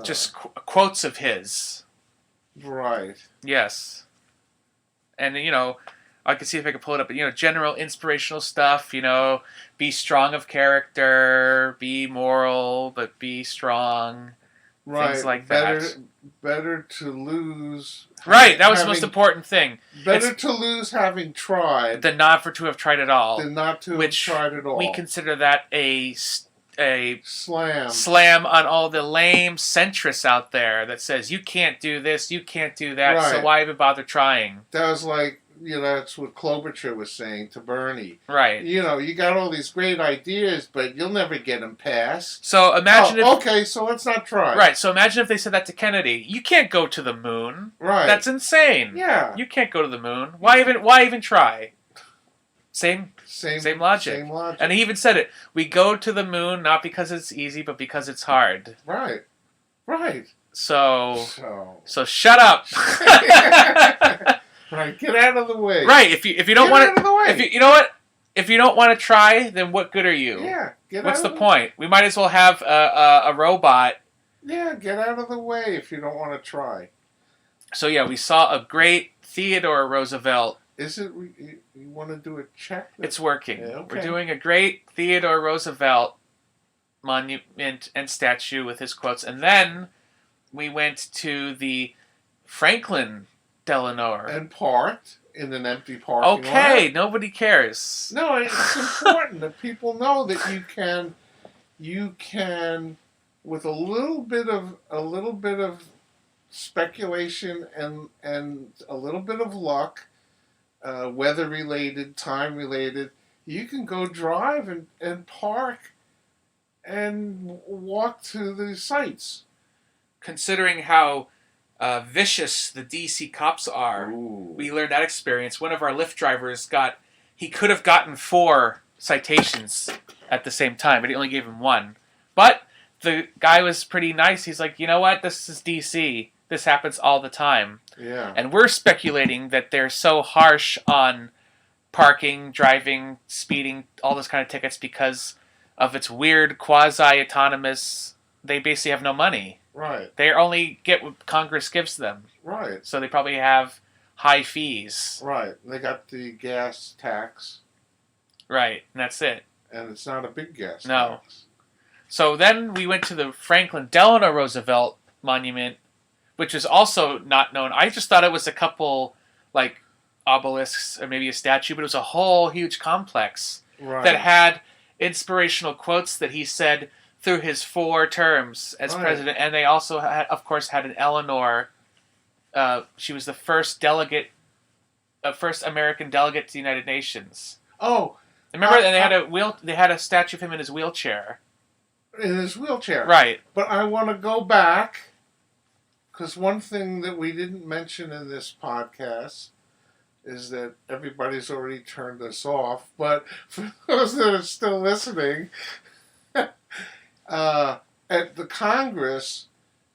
Just quotes of his. Right. Yes. And, I can see if I can pull it up. But, general inspirational stuff, be strong of character, be moral, but be strong. Right. Things like that. Better to lose. Right, that was the most important thing. Better to lose having tried than not to have tried at all. Than not to have tried at all. We consider that a slam on all the lame centrists out there that says, you can't do this, you can't do that, right. So why even bother trying? That was like, that's what Klobuchar was saying to Bernie. Right. You got all these great ideas, but you'll never get them passed. So imagine okay, so let's not try. Right, so imagine if they said that to Kennedy. You can't go to the moon. Right. That's insane. Yeah. You can't go to the moon. Why even try? Same logic. Same logic. And he even said it. We go to the moon not because it's easy, but because it's hard. Right. Right. So shut up. Right, get out of the way. Right, if you don't want to, if you don't want to try, then what good are you? Yeah, what's the point? We might as well have a robot. Yeah, get out of the way if you don't want to try. So yeah, we saw a great Theodore Roosevelt. Is it? You want to do a check? It's working. Yeah, okay. We're doing a great Theodore Roosevelt monument and statue with his quotes, and then we went to the Franklin Delano and parked in an empty parking lot. Okay, nobody cares. No, it's important that people know that you can with a little bit of speculation and a little bit of luck, weather related, time related, you can go drive and park and walk to the sites. Considering how vicious the D.C. cops are. Ooh. We learned that experience. One of our Lyft drivers he could have gotten 4 citations at the same time, but he only gave him 1. But the guy was pretty nice. He's like, you know what? This is D.C. This happens all the time. Yeah. And we're speculating that they're so harsh on parking, driving, speeding, all those kind of tickets because of its weird quasi-autonomous... They basically have no money. Right. They only get what Congress gives them. Right. So they probably have high fees. Right. They got the gas tax. Right, and that's it. And it's not a big gas No. tax. So then we went to the Franklin Delano Roosevelt Monument, which is also not known. I just thought it was a couple, like, obelisks or maybe a statue, but it was a whole huge complex Right. that had inspirational quotes that he said through his 4 terms as president. And they also, had, of course, had an Eleanor. She was the first first American delegate to the United Nations. Oh, Remember, and they had a statue of him in his wheelchair. in his wheelchair. Right. But I want to go back, because one thing that we didn't mention in this podcast is that everybody's already turned us off. But for those that are still listening, at the Congress,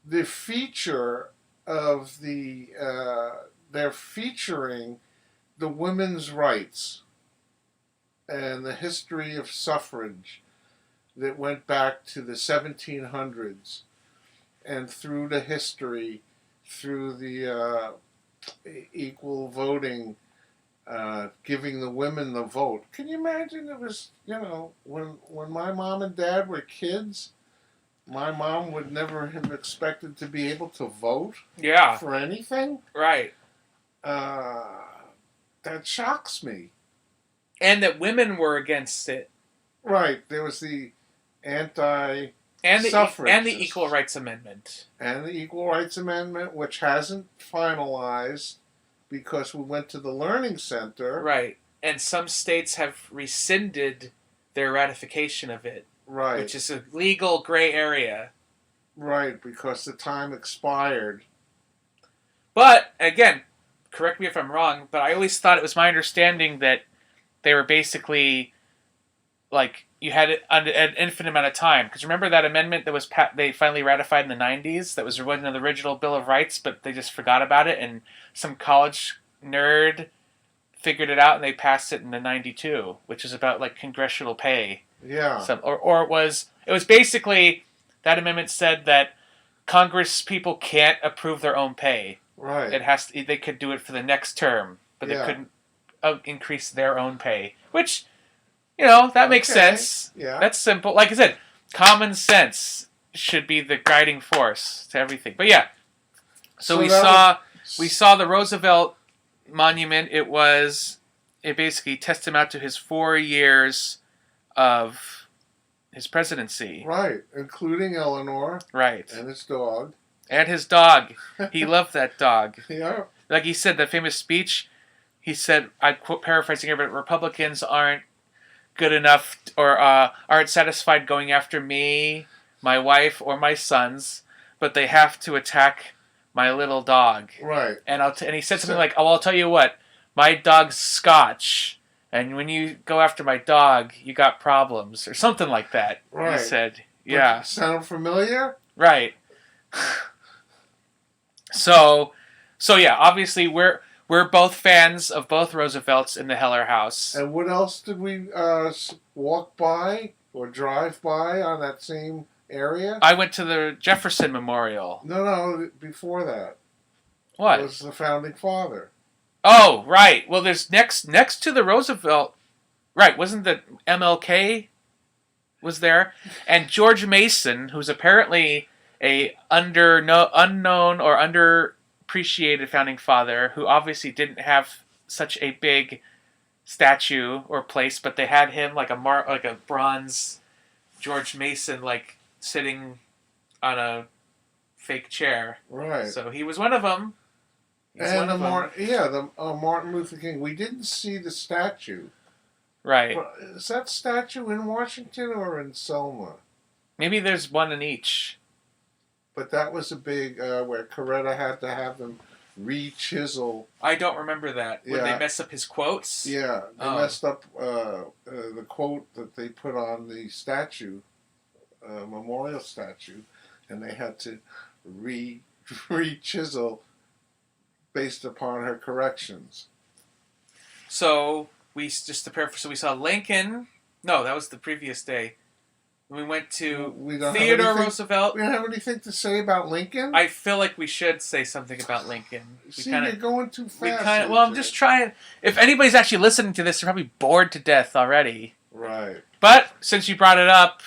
the feature of they're featuring the women's rights and the history of suffrage that went back to the 1700s and through the history, through the equal voting, giving the women the vote. Can you imagine? It was, when my mom and dad were kids, my mom would never have expected to be able to vote for anything. Right. That shocks me. And that women were against it. Right. There was the anti-suffrage. And the Equal Rights Amendment. And the Equal Rights Amendment, which hasn't finalized because we went to the Learning Center. Right. And some states have rescinded their ratification of it. Right. Which is a legal gray area. Right, because the time expired. But, again, correct me if I'm wrong, but I always thought it was my understanding that they were basically, like, you had it an infinite amount of time. Because remember that amendment that was they finally ratified in the 90s? That was one of the original Bill of Rights, but they just forgot about it, and some college nerd figured it out, and they passed it in the 92, which is about, like, congressional pay. Yeah. Or it was basically, that amendment said that Congress people can't approve their own pay. Right. They could do it for the next term, but they couldn't increase their own pay. Which, that makes sense. Yeah. That's simple. Like I said, common sense should be the guiding force to everything. But yeah, so we saw the Roosevelt Monument. It basically tests him out to his 4 years of his presidency. Right, including Eleanor. Right. And his dog. And his dog. He loved that dog. Yeah. Like he said, the famous speech, he said, I'm paraphrasing here, but Republicans aren't good enough or aren't satisfied going after me, my wife, or my sons, but they have to attack my little dog. Right. And he said something like, I'll tell you what, my dog's Scotch, and when you go after my dog, you got problems, or something like that. Right. He said, yeah. Sound familiar? Right. So yeah, obviously we're both fans of both Roosevelts in the Heller House. And what else did we walk by or drive by on that same area? I went to the Jefferson Memorial. No, before that. What? It was the Founding Father. Oh, right. Well, there's next to the Roosevelt. Right, wasn't the MLK was there? And George Mason, who's apparently a unknown or underappreciated founding father, who obviously didn't have such a big statue or place, but they had him like a bronze George Mason, like sitting on a fake chair. Right. So he was one of them. And the Martin Luther King. We didn't see the statue. Right. But is that statue in Washington or in Selma? Maybe there's one in each. But that was a big, where Coretta had to have them re-chisel. I don't remember that. When they mess up his quotes? Yeah, they messed up the quote that they put on the statue, memorial statue, and they had to re-chisel based upon her corrections. So we saw Lincoln. No, that was the previous day. We went to We don't Theodore have anything, Roosevelt. We don't have anything to say about Lincoln? I feel like we should say something about Lincoln. You're going too fast. Well, I'm just trying. If anybody's actually listening to this, they're probably bored to death already. Right. But since you brought it up,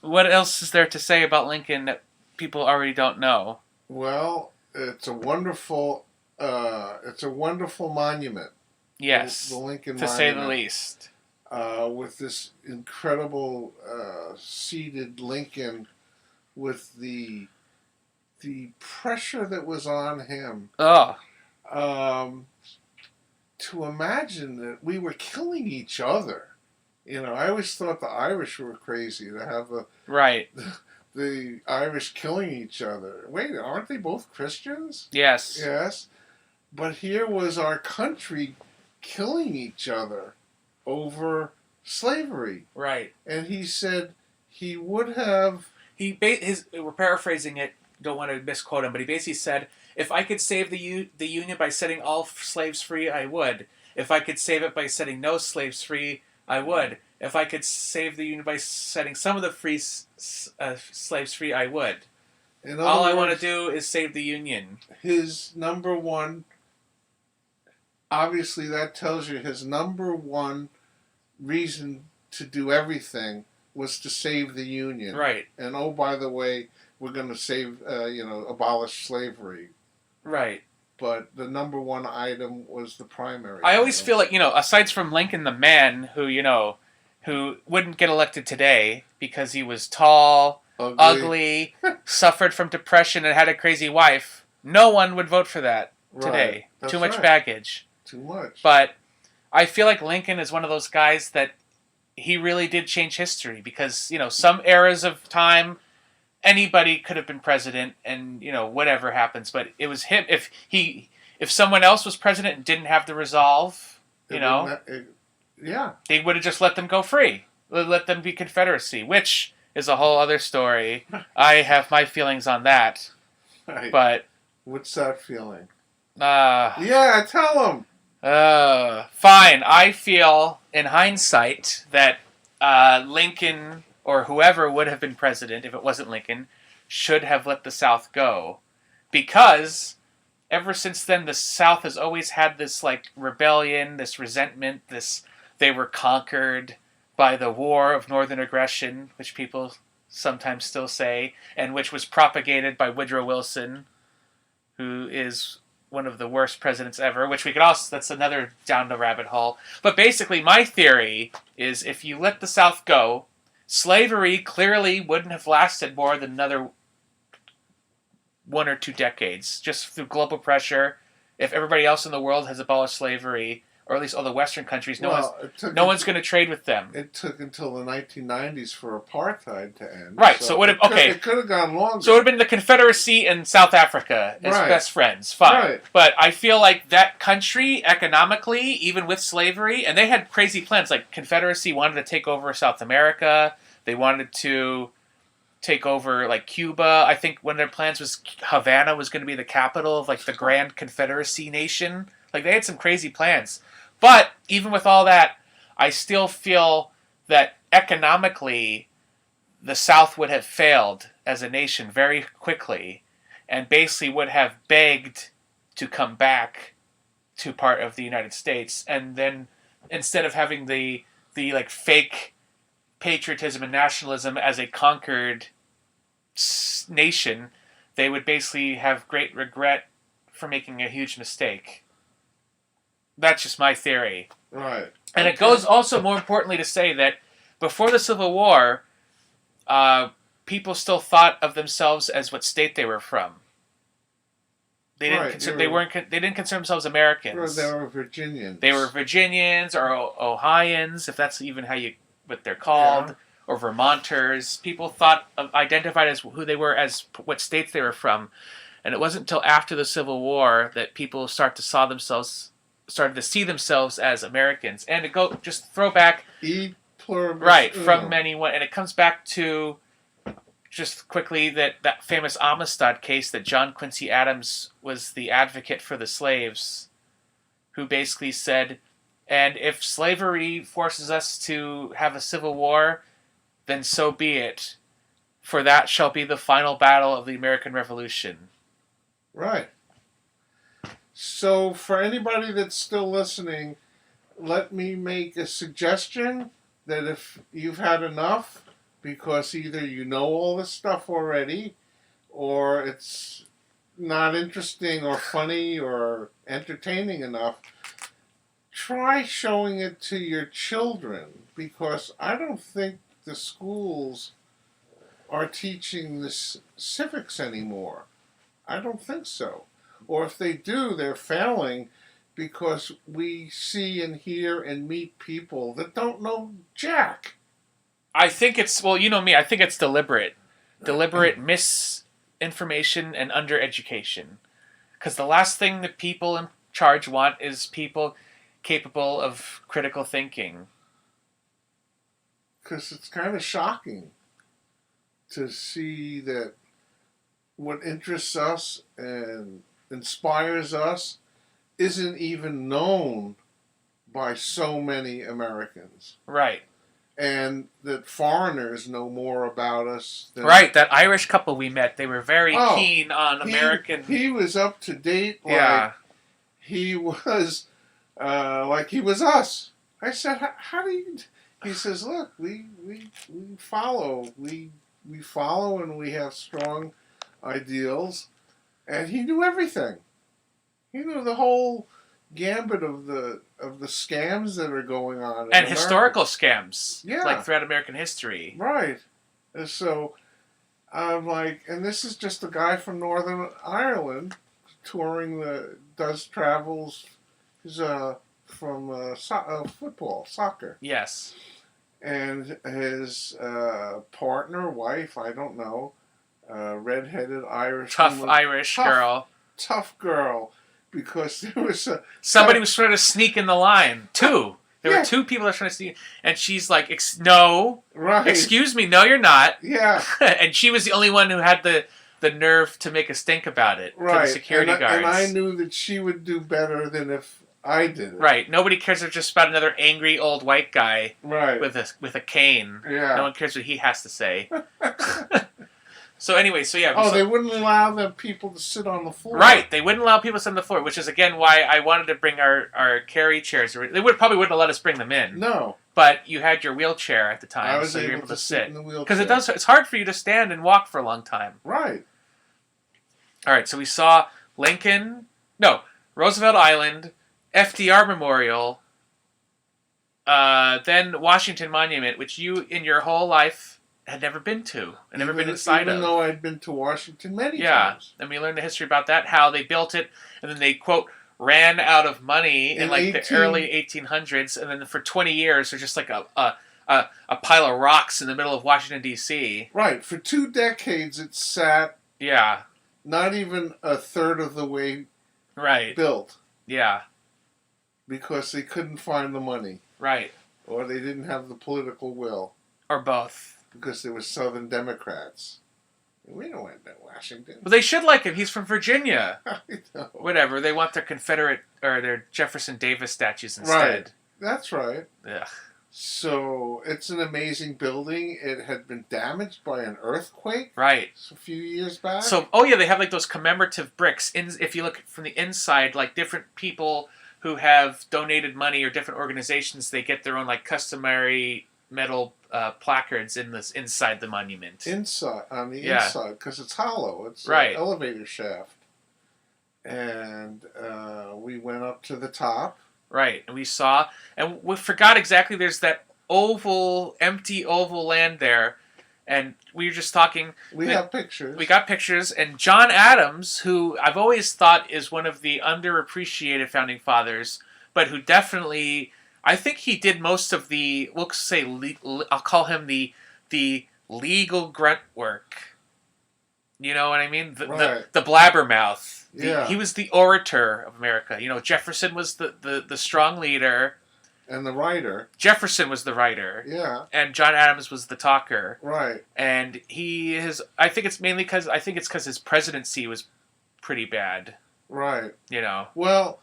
what else is there to say about Lincoln that people already don't know? Well, it's a wonderful monument. Yes, the Lincoln to Monument, say the least. With this incredible seated Lincoln, with the pressure that was on him. Oh. To imagine that we were killing each other. I always thought the Irish were crazy to have the Irish killing each other. Wait, aren't they both Christians? Yes. Yes. But here was our country killing each other over slavery. Right. And he said he would have... We're paraphrasing it, don't want to misquote him, but he basically said, if I could save the Union by setting all slaves free, I would. If I could save it by setting no slaves free, I would. If I could save the Union by setting some of the slaves free, I would. All I want to do is save the Union. His number one... Obviously, that tells you his number one reason to do everything was to save the Union. Right. And, oh, by the way, we're going to abolish slavery. Right. But the number one item was the primary. I always feel like, aside from Lincoln the man, who wouldn't get elected today because he was tall, ugly suffered from depression, and had a crazy wife, no one would vote for that today. Right. Too much baggage. Too much. But I feel like Lincoln is one of those guys that he really did change history because, some eras of time, anybody could have been president and, whatever happens. But it was him. If someone else was president and didn't have the resolve, yeah, they would have just let them go free. Let them be Confederacy, which is a whole other story. I have my feelings on that. Right. But what's that feeling? Yeah, tell him. Fine. I feel, in hindsight, that Lincoln or whoever would have been president, if it wasn't Lincoln, should have let the South go. Because ever since then, the South has always had this rebellion, this resentment, they were conquered by the War of Northern Aggression, which people sometimes still say, and which was propagated by Woodrow Wilson, who is one of the worst presidents ever, which we could also, that's another down the rabbit hole. But basically, my theory is if you let the South go, slavery clearly wouldn't have lasted more than another 1 or 2 decades, just through global pressure. If everybody else in the world has abolished slavery, or at least all the Western countries, no one's going to trade with them. It took until the 1990s for apartheid to end. Right, so it could have gone longer. So it would have been the Confederacy and South Africa as best friends. Fine. Right. But I feel like that country, economically, even with slavery, and they had crazy plans. Like, Confederacy wanted to take over South America. They wanted to take over, Cuba. I think one of their plans was Havana was going to be the capital of, the Grand Confederacy Nation. They had some crazy plans. But even with all that, I still feel that economically, the South would have failed as a nation very quickly, and basically would have begged to come back to part of the United States. And then instead of having the fake patriotism and nationalism as a conquered nation, they would basically have great regret for making a huge mistake. That's just my theory. Right. And it goes also, more importantly, to say that before the Civil War, people still thought of themselves as what state they were from. They didn't they didn't consider themselves Americans. They were Virginians. They were Virginians or Ohioans, if that's even what they're called, or Vermonters. People identified as who they were, as what states they were from. And it wasn't until after the Civil War that people started to see themselves as Americans. And to go, just throw back... from many... And it comes back to, just quickly, that famous Amistad case that John Quincy Adams was the advocate for the slaves, who basically said, and if slavery forces us to have a civil war, then so be it. For that shall be the final battle of the American Revolution. Right. So for anybody that's still listening, let me make a suggestion that if you've had enough, because either you know all this stuff already, or it's not interesting or funny or entertaining enough, try showing it to your children, because I don't think the schools are teaching this civics anymore. I don't think so. Or if they do, they're failing because we see and hear and meet people that don't know jack. I think it's, well, you know me, I think it's deliberate. Deliberate misinformation and undereducation. Because the last thing that people in charge want is people capable of critical thinking. Because it's kind of shocking to see that what interests us and inspires us isn't even known by so many Americans. Right. And that foreigners know more about us than... Right, that Irish couple we met, they were very keen on American... He was up to date Yeah. he was like he was us. I said, how do you... He says, look, we follow. We follow and we have strong ideals. And he knew everything. He knew the whole gambit of the scams that are going on in and America. Historical scams, Yeah. like throughout American history. Right. And so I'm like, and this is just a guy from Northern Ireland touring does travels, he's from football, soccer. Yes. And his partner, wife, I don't know, redheaded Irish Tough woman, Irish girl. Tough girl, because there was Somebody was trying to sneak in the line. Two. There were two people that were trying to sneak. And she's like, no. Right. Excuse me, no, you're not. Yeah. And she was the only one who had the nerve to make a stink about it. Right. To the security guards. And I knew that she would do better than if I did it. Right. Nobody cares just about another angry old white guy. Right. With a cane. Yeah. No one cares what he has to say. So anyway, so yeah. Oh, they wouldn't allow the people to sit on the floor. Right, they wouldn't allow people to sit on the floor, which is again why I wanted to bring our carry chairs. They probably wouldn't have let us bring them in. No. But you had your wheelchair at the time, I was so you were able able to sit sit. in the wheelchair. Because it's hard for you to stand and walk for a long time. Right. All right, so we saw Roosevelt Island, FDR Memorial, then Washington Monument, which you in your whole life had never been to and never been inside of. Even though I'd been to Washington many Yeah, times. and we learned the history about that, how they built it, and then they, quote, ran out of money in like the early 1800s, and then for 20 years, they're just like a pile of rocks in the middle of Washington, D.C. Right. For 2 decades, it sat Yeah. not even a third of the way Right. built. Yeah. Because they couldn't find the money. Right. Or they didn't have the political will. Or both. Because there were Southern Democrats. We don't want that Washington. But they should like him. He's from Virginia. I know. Whatever. They want their Confederate or their Jefferson Davis statues instead. Right. That's right. Ugh. So it's an amazing building. It had been damaged by an earthquake. Right. A few years back. So, oh yeah, they have like those commemorative bricks. If you look from the inside, like different people who have donated money or different organizations, they get their own like customary metal placards inside the monument. Inside, on the inside, because it's hollow. It's right. An elevator shaft. And we went up to the top. Right, and we saw, and we forgot exactly, there's that empty oval land there, and we were just talking. We have pictures. We got pictures, and John Adams, who I've always thought is one of the underappreciated founding fathers, but who definitely, I think he did most of the, we'll say, I'll call him the legal grunt work. You know what I mean? The blabbermouth. Yeah. He was the orator of America. You know, Jefferson was the strong leader. And the writer. Jefferson was the writer. Yeah. And John Adams was the talker. Right. And I think it's mainly because his presidency was pretty bad. Right. You know. Well,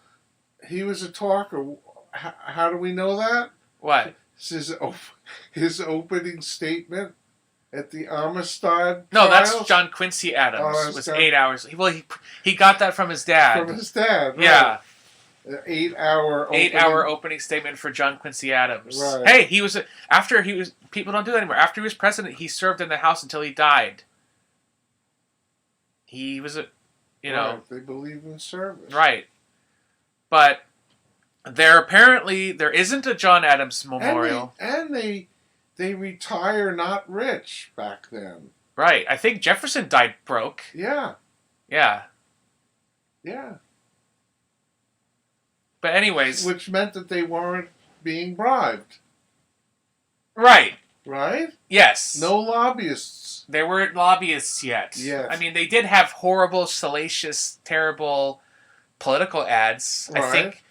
he was a talker. How do we know that? What? his opening statement at the Amistad No, trials? that's John Quincy Adams. Oh, It was John- 8 hours. Well, he got that from his dad. From his dad, right. Yeah. An 8-hour opening. 8-hour opening statement for John Quincy Adams. Right. Hey, people don't do that anymore. After he was president, he served in the House until he died. He was Right, they believe in service. Right. But there isn't a John Adams memorial. And they retire not rich back then. Right. I think Jefferson died broke. Yeah. Yeah. Yeah. But anyways. Which meant that they weren't being bribed. Right. Right? Yes. No lobbyists. They weren't lobbyists yet. Yes. I mean, they did have horrible, salacious, terrible political ads. Right. I think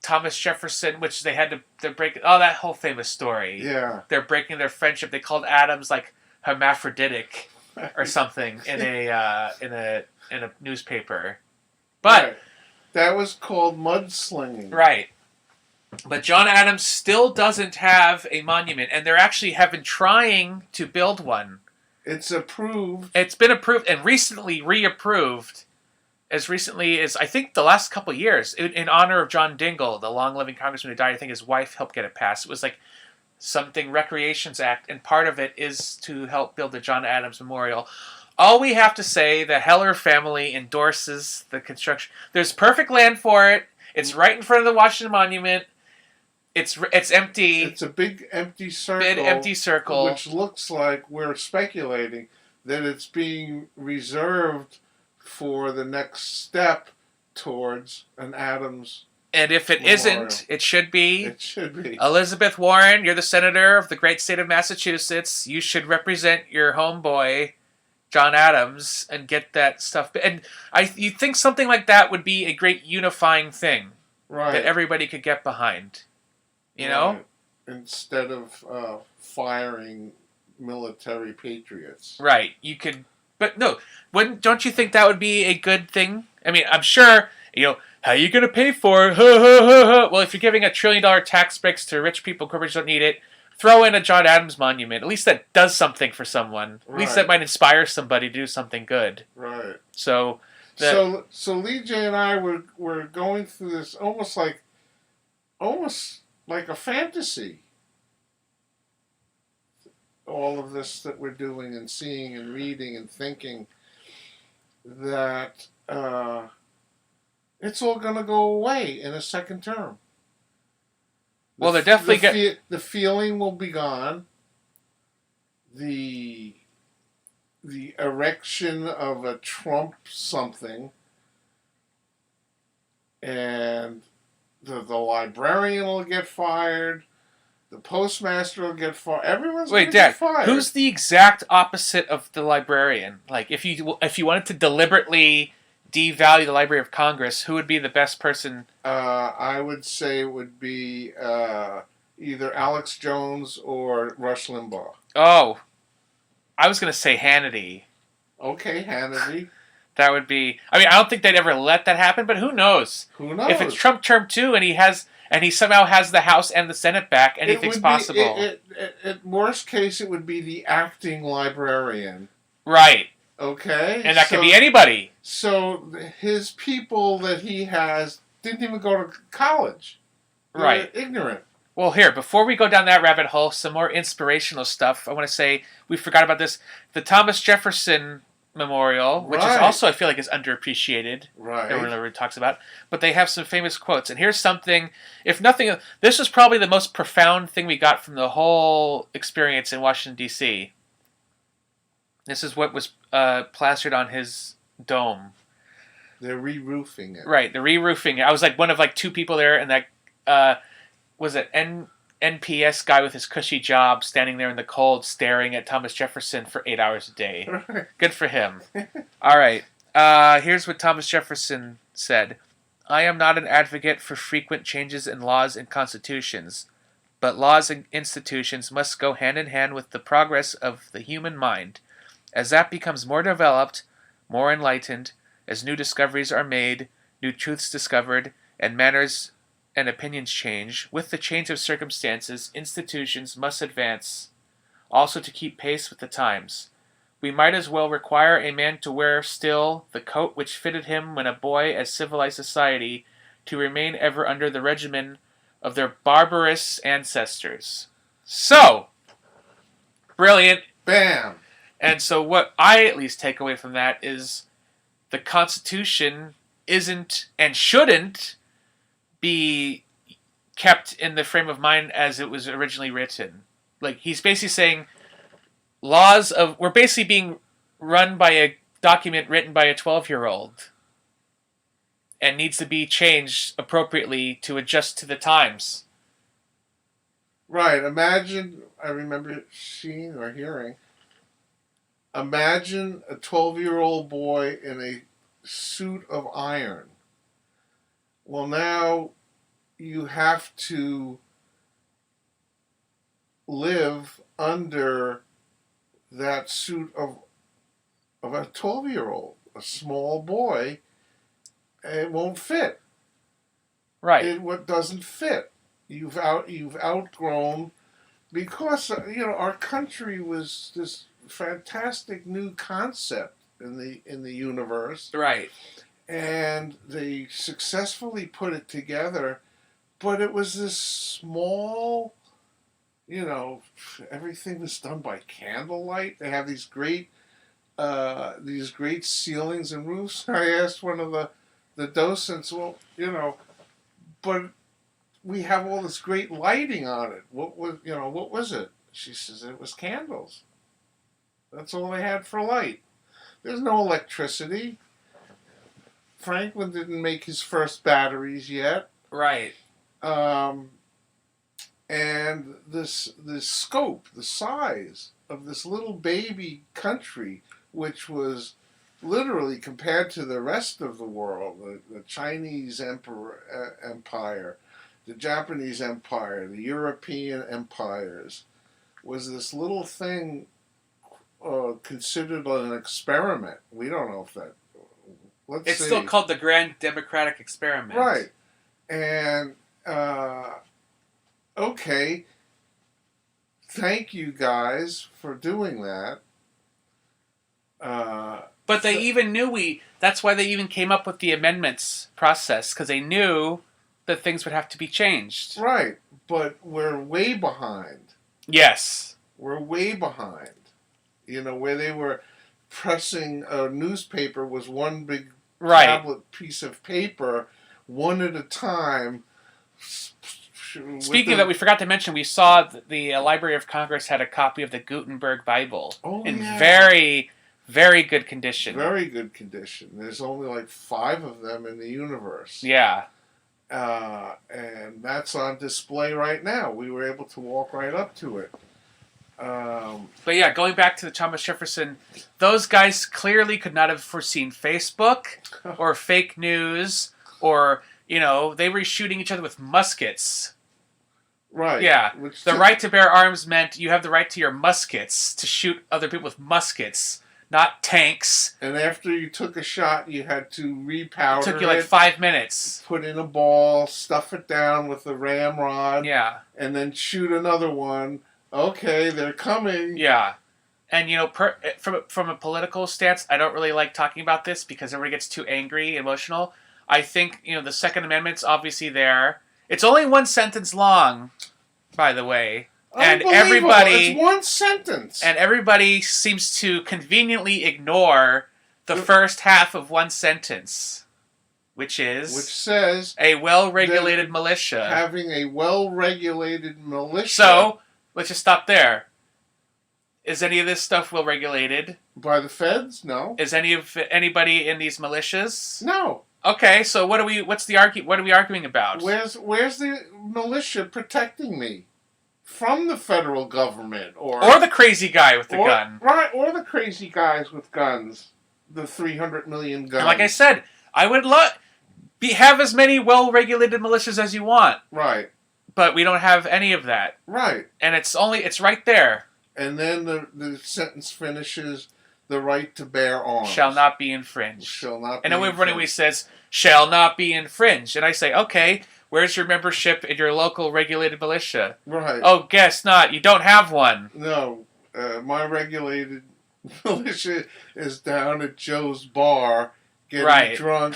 Thomas Jefferson, which they had to break. Oh, that whole famous story. Yeah. They're breaking their friendship. They called Adams like hermaphroditic or something in a newspaper. But right. That was called mudslinging. Right. But John Adams still doesn't have a monument, and they're actually have been trying to build one. It's approved. It's been approved and recently reapproved, as recently as I think the last couple of years, in honor of John Dingell, the long-living congressman who died. I think his wife helped get it passed. It was like something Recreations Act, and part of it is to help build the John Adams Memorial. All we have to say, the Heller family endorses the construction. There's perfect land for it. It's right in front of the Washington Monument. It's empty. It's a big empty circle. Big empty circle. Which looks like we're speculating that it's being reserved for the next step towards an Adams And if it memorial. isn't, it should be. It should be. Elizabeth Warren, you're the senator of the great state of Massachusetts. You should represent your homeboy, John Adams, and get that stuff. And you think something like that would be a great unifying thing Right. that everybody could get behind. You know? Right. Instead of firing military patriots. Right. You could, but no. Don't you think that would be a good thing? I mean, I'm sure. How are you going to pay for it? Well, if you're giving $1 trillion tax breaks to rich people, corporations don't need it. Throw in a John Adams monument. At least that does something for someone. At least that might inspire somebody to do something good. Right. So Lee J and I were going through this almost like a fantasy. All of this that we're doing and seeing and reading and thinking that it's all going to go away in a second term. Well, they're definitely the feeling will be gone. The erection of a Trump something, and the librarian will get fired. The postmaster will get fired. Everyone's going to get fired. Who's the exact opposite of the librarian? Like, if you wanted to deliberately devalue the Library of Congress, who would be the best person? I would say it would be either Alex Jones or Rush Limbaugh. Oh, I was going to say Hannity. Okay, Hannity. That would be. I mean, I don't think they'd ever let that happen, but who knows? Who knows? If it's Trump term 2 and he somehow has the House and the Senate back, anything's possible. At worst case, it would be the acting librarian. Right. Okay? And that could be anybody. So his people that he has didn't even go to college. They're ignorant. Well, here, before we go down that rabbit hole, some more inspirational stuff. I want to say, we forgot about this. The Thomas Jefferson Memorial, which is also, I feel like, is underappreciated. Right. Everyone ever talks about. But they have some famous quotes. And here's something, if nothing, this was probably the most profound thing we got from the whole experience in Washington, D.C. This is what was plastered on his dome. They're re-roofing it. Right, they're re-roofing it. I was like one of like 2 people there, and that, was it NPS guy with his cushy job standing there in the cold staring at Thomas Jefferson for 8 hours a day. Good for him. All right. Here's what Thomas Jefferson said. I am not an advocate for frequent changes in laws and constitutions, but laws and institutions must go hand in hand with the progress of the human mind. As that becomes more developed, more enlightened, as new discoveries are made, new truths discovered, and manners and opinions change, with the change of circumstances, institutions must advance, also to keep pace with the times. We might as well require a man to wear still the coat which fitted him when a boy as civilized society, to remain ever under the regimen of their barbarous ancestors. So, brilliant. Bam! And so what I at least take away from that is the Constitution isn't and shouldn't be kept in the frame of mind as it was originally written. Like, he's basically saying we're basically being run by a document written by a 12-year-old and needs to be changed appropriately to adjust to the times. Right. Imagine, I remember seeing or hearing, imagine a 12-year-old boy in a suit of iron. Well, now you have to live under that suit of a 12-year-old, a small boy. It won't fit. Right. What doesn't fit. You've outgrown, because our country was this fantastic new concept in the universe. Right. And they successfully put it together, but it was this small, everything was done by candlelight. They have these great ceilings and roofs. I asked one of the docents, well, but we have all this great lighting on it. What was it? She says it was candles. That's all they had for light. There's no electricity. Franklin didn't make his first batteries yet. Right. And this scope, the size of this little baby country, which was literally, compared to the rest of the world, the Chinese empire, the Japanese empire, the European empires, was this little thing considered an experiment. We don't know if that... It's still called the Grand Democratic Experiment. Right. And, okay, thank you guys for doing that. But they even knew that's why they even came up with the amendments process, because they knew that things would have to be changed. Right, but we're way behind. Yes. We're way behind. Where they were pressing a newspaper was one big tablet piece of paper, one at a time. Speaking of that, we forgot to mention, we saw the Library of Congress had a copy of the Gutenberg Bible in very, very good condition. Very good condition. There's only like 5 of them in the universe. Yeah. And that's on display right now. We were able to walk right up to it. But yeah, going back to the Thomas Jefferson, those guys clearly could not have foreseen Facebook or fake news or, they were shooting each other with muskets. Right. Yeah. The right to bear arms meant you have the right to your muskets, to shoot other people with muskets, not tanks. And after you took a shot, you had to repowder it. Took you like 5 minutes. Put in a ball, stuff it down with a ramrod. Yeah. And then shoot another one. Okay, they're coming. Yeah. And, from a political stance, I don't really like talking about this because everybody gets too angry, emotional. I think, the Second Amendment's obviously there. It's only 1 sentence long, by the way. And it's 1 sentence. And everybody seems to conveniently ignore the first half of 1 sentence, which says a well-regulated militia. Having a well-regulated militia. So, let's just stop there. Is any of this stuff well-regulated? By the feds? No. Is anybody in these militias? No. Okay, so what are we arguing about? Where's the militia protecting me from the federal government or the crazy guy with the gun? Right, or the crazy guys with guns, the 300 million guns. And like I said, I would have as many well-regulated militias as you want. Right. But we don't have any of that. Right. And it's right there. And then the sentence finishes, the right to bear arms shall not be infringed. Shall not be and then everybody always says, shall not be infringed. And I say, okay, Where's your membership in your local regulated militia? Right. Oh, guess not. You don't have one. No, my regulated militia is down at Joe's bar, getting drunk,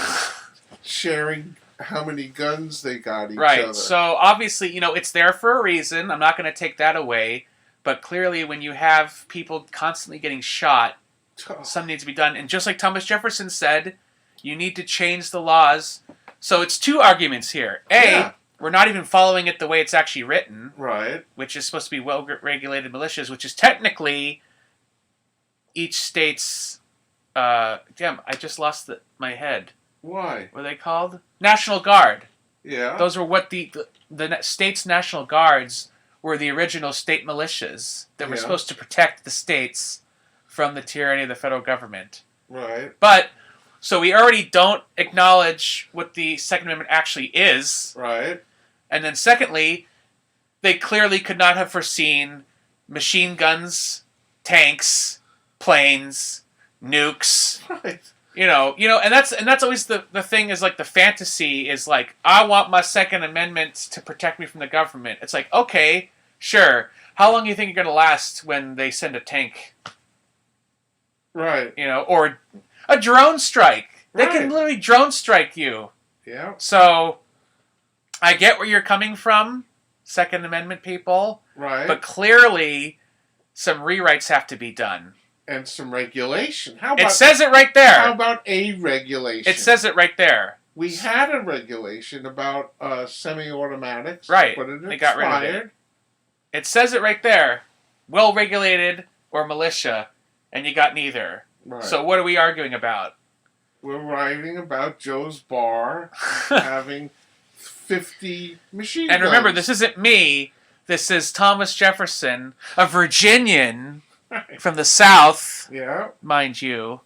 sharing how many guns they got each other. So obviously, it's there for a reason. I'm not going to take that away. But clearly, when you have people constantly getting shot, something needs to be done. And just like Thomas Jefferson said, you need to change the laws. So it's two arguments here. We're not even following it the way it's actually written. Right. Which is supposed to be well-regulated militias, which is technically each state's... damn, I just lost my head. Why? What are they called? National Guard. Yeah. Those were what the state's National Guards were, the original state militias that were supposed to protect the states from the tyranny of the federal government. Right. But, so we already don't acknowledge what the Second Amendment actually is. Right. And then secondly, they clearly could not have foreseen machine guns, tanks, planes, nukes. Right. And that's always the thing is like the fantasy is like, I want my Second Amendment to protect me from the government. It's like, okay, sure. How long do you think you're going to last when they send a tank? Right. Or a drone strike. They Right. can literally drone strike you. Yeah. So, I get where you're coming from, Second Amendment people. Right. But clearly, some rewrites have to be done. And some regulation. How about, it says it right there. How about a regulation? It says it right there. We had a regulation about semi-automatics. Right. But it They got rid of expired. It says it right there. Well-regulated or militia, and you got neither. Right. So what are we arguing about? We're writing about Joe's bar having 50 machine guns. And remember, this isn't me. This is Thomas Jefferson, a Virginian from the South, mind you,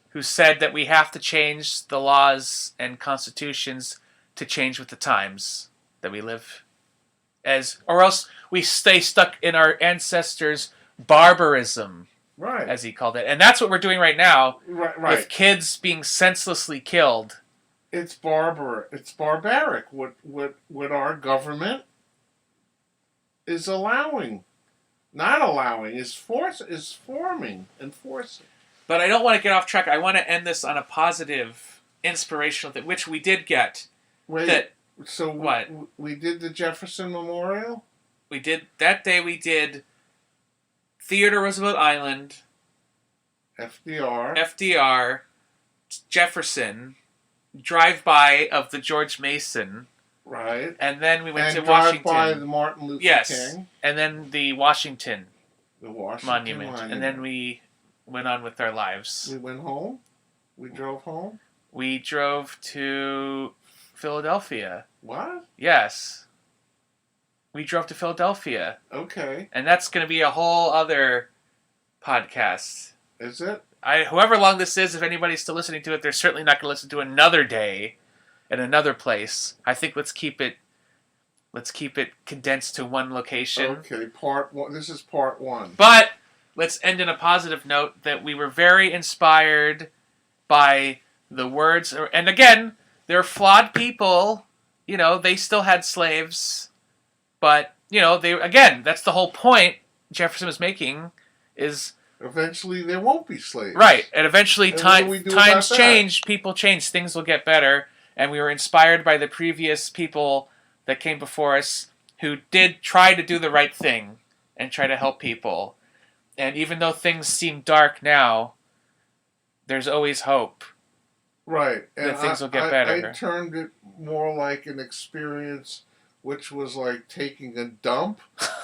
who said that we have to change the laws and constitutions to change with the times that we live or else we stay stuck in our ancestors' barbarism, as he called it. And that's what we're doing right now with kids being senselessly killed. It's barbaric what our government is allowing. Not allowing, is forming and forcing. But I don't want to get off track. I want to end this on a positive, inspirational thing, which we did get. So what? We did the Jefferson Memorial? That day we did Theodore Roosevelt Island, FDR, Jefferson, drive-by of the George Mason. Right. And then we went to Washington. Washington. By the Martin Luther King. And then the Washington Monument. Monument. And then we went on with our lives. We went home? We drove home? We drove to Philadelphia. What? Yes. We drove to Philadelphia. Okay. And that's going to be a whole other podcast. Is it? However long this is, if anybody's still listening to it, they're certainly not going to listen to another day in another place. I think let's keep it condensed to one location. Okay, part one. This is part one. But let's end in a positive note that we were very inspired by the words. And again, they're flawed people. They still had slaves. But, that's the whole point Jefferson was making is... Eventually there won't be slaves. Right. And eventually and times change, people change, things will get better. And we were inspired by the previous people that came before us who did try to do the right thing and try to help people. And even though things seem dark now, there's always hope. Right. And that things will get better. I termed it more like an experience which was like taking a dump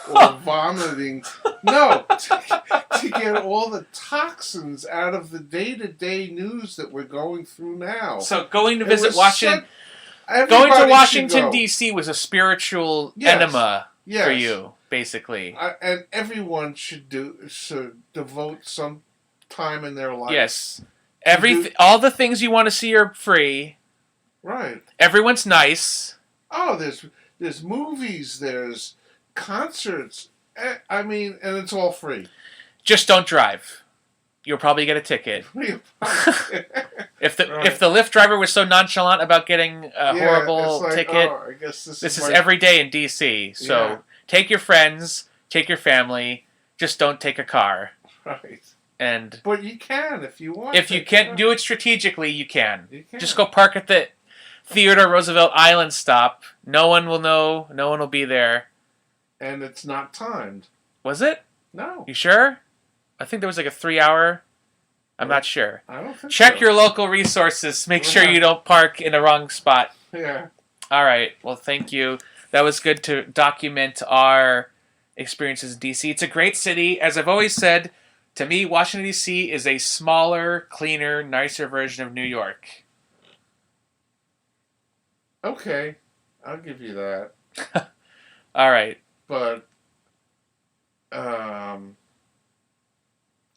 or vomiting. No, to get all the toxins out of the day-to-day news that we're going through now. So going to visit Washington... Going to Washington, D.C. was a spiritual enema for you, basically. And everyone should devote some time in their life. Yes. All the things you want to see are free. Right. Everyone's nice. Oh, there's movies, there's concerts. And it's all free. Just don't drive. you'll probably get a ticket. Right. If the Lyft driver was so nonchalant about getting a horrible ticket, oh, I guess this is my... every day in D.C. So take your friends, take your family, just don't take a car. Right. But you can if you want. If you can't do it strategically, you can. You can. Just go park at the Theodore Roosevelt Island stop. No one will know. No one will be there. And it's not timed. Was it? No. You sure? I think there was like a 3-hour. I'm not sure. I don't think Check so. your local resources. Make sure you don't park in the wrong spot. Yeah. All right. Well, thank you. That was good to document our experiences in D.C. It's a great city. As I've always said, to me, Washington, D.C. is a smaller, cleaner, nicer version of New York. Okay. I'll give you that. All right. But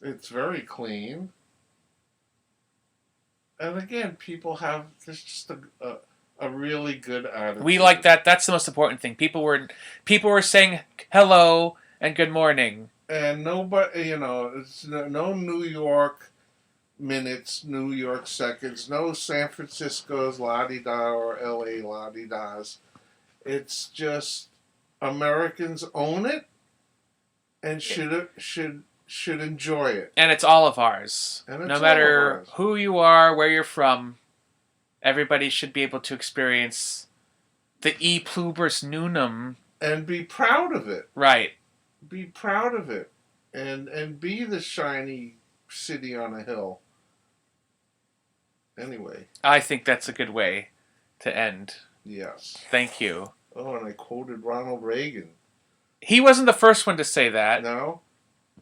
it's very clean. And again, people have just a really good attitude. We like that. That's the most important thing. People were saying hello and good morning. And nobody, it's no New York minutes, New York seconds, no San Francisco's la-di-da or L.A. la-di-das. It's just Americans own it and should enjoy it. And it's all of ours. No matter who you are, where you're from, everybody should be able to experience the e pluribus unum. And be proud of it. Right. Be proud of it. And be the shiny city on a hill. Anyway. I think that's a good way to end. Yes. Thank you. Oh, and I quoted Ronald Reagan. He wasn't the first one to say that. No?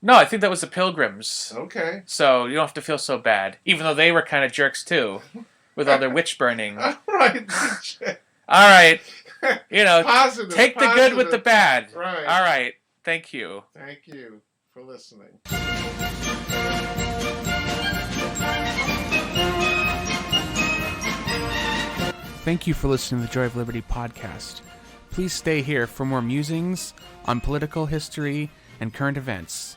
No, I think that was the Pilgrims. Okay. So you don't have to feel so bad. Even though they were kind of jerks too. With all their witch burning. All right. All right. Take the good with the bad. Right. All right. Thank you. Thank you for listening. Thank you for listening to the Joy of Liberty podcast. Please stay here for more musings on political history and current events.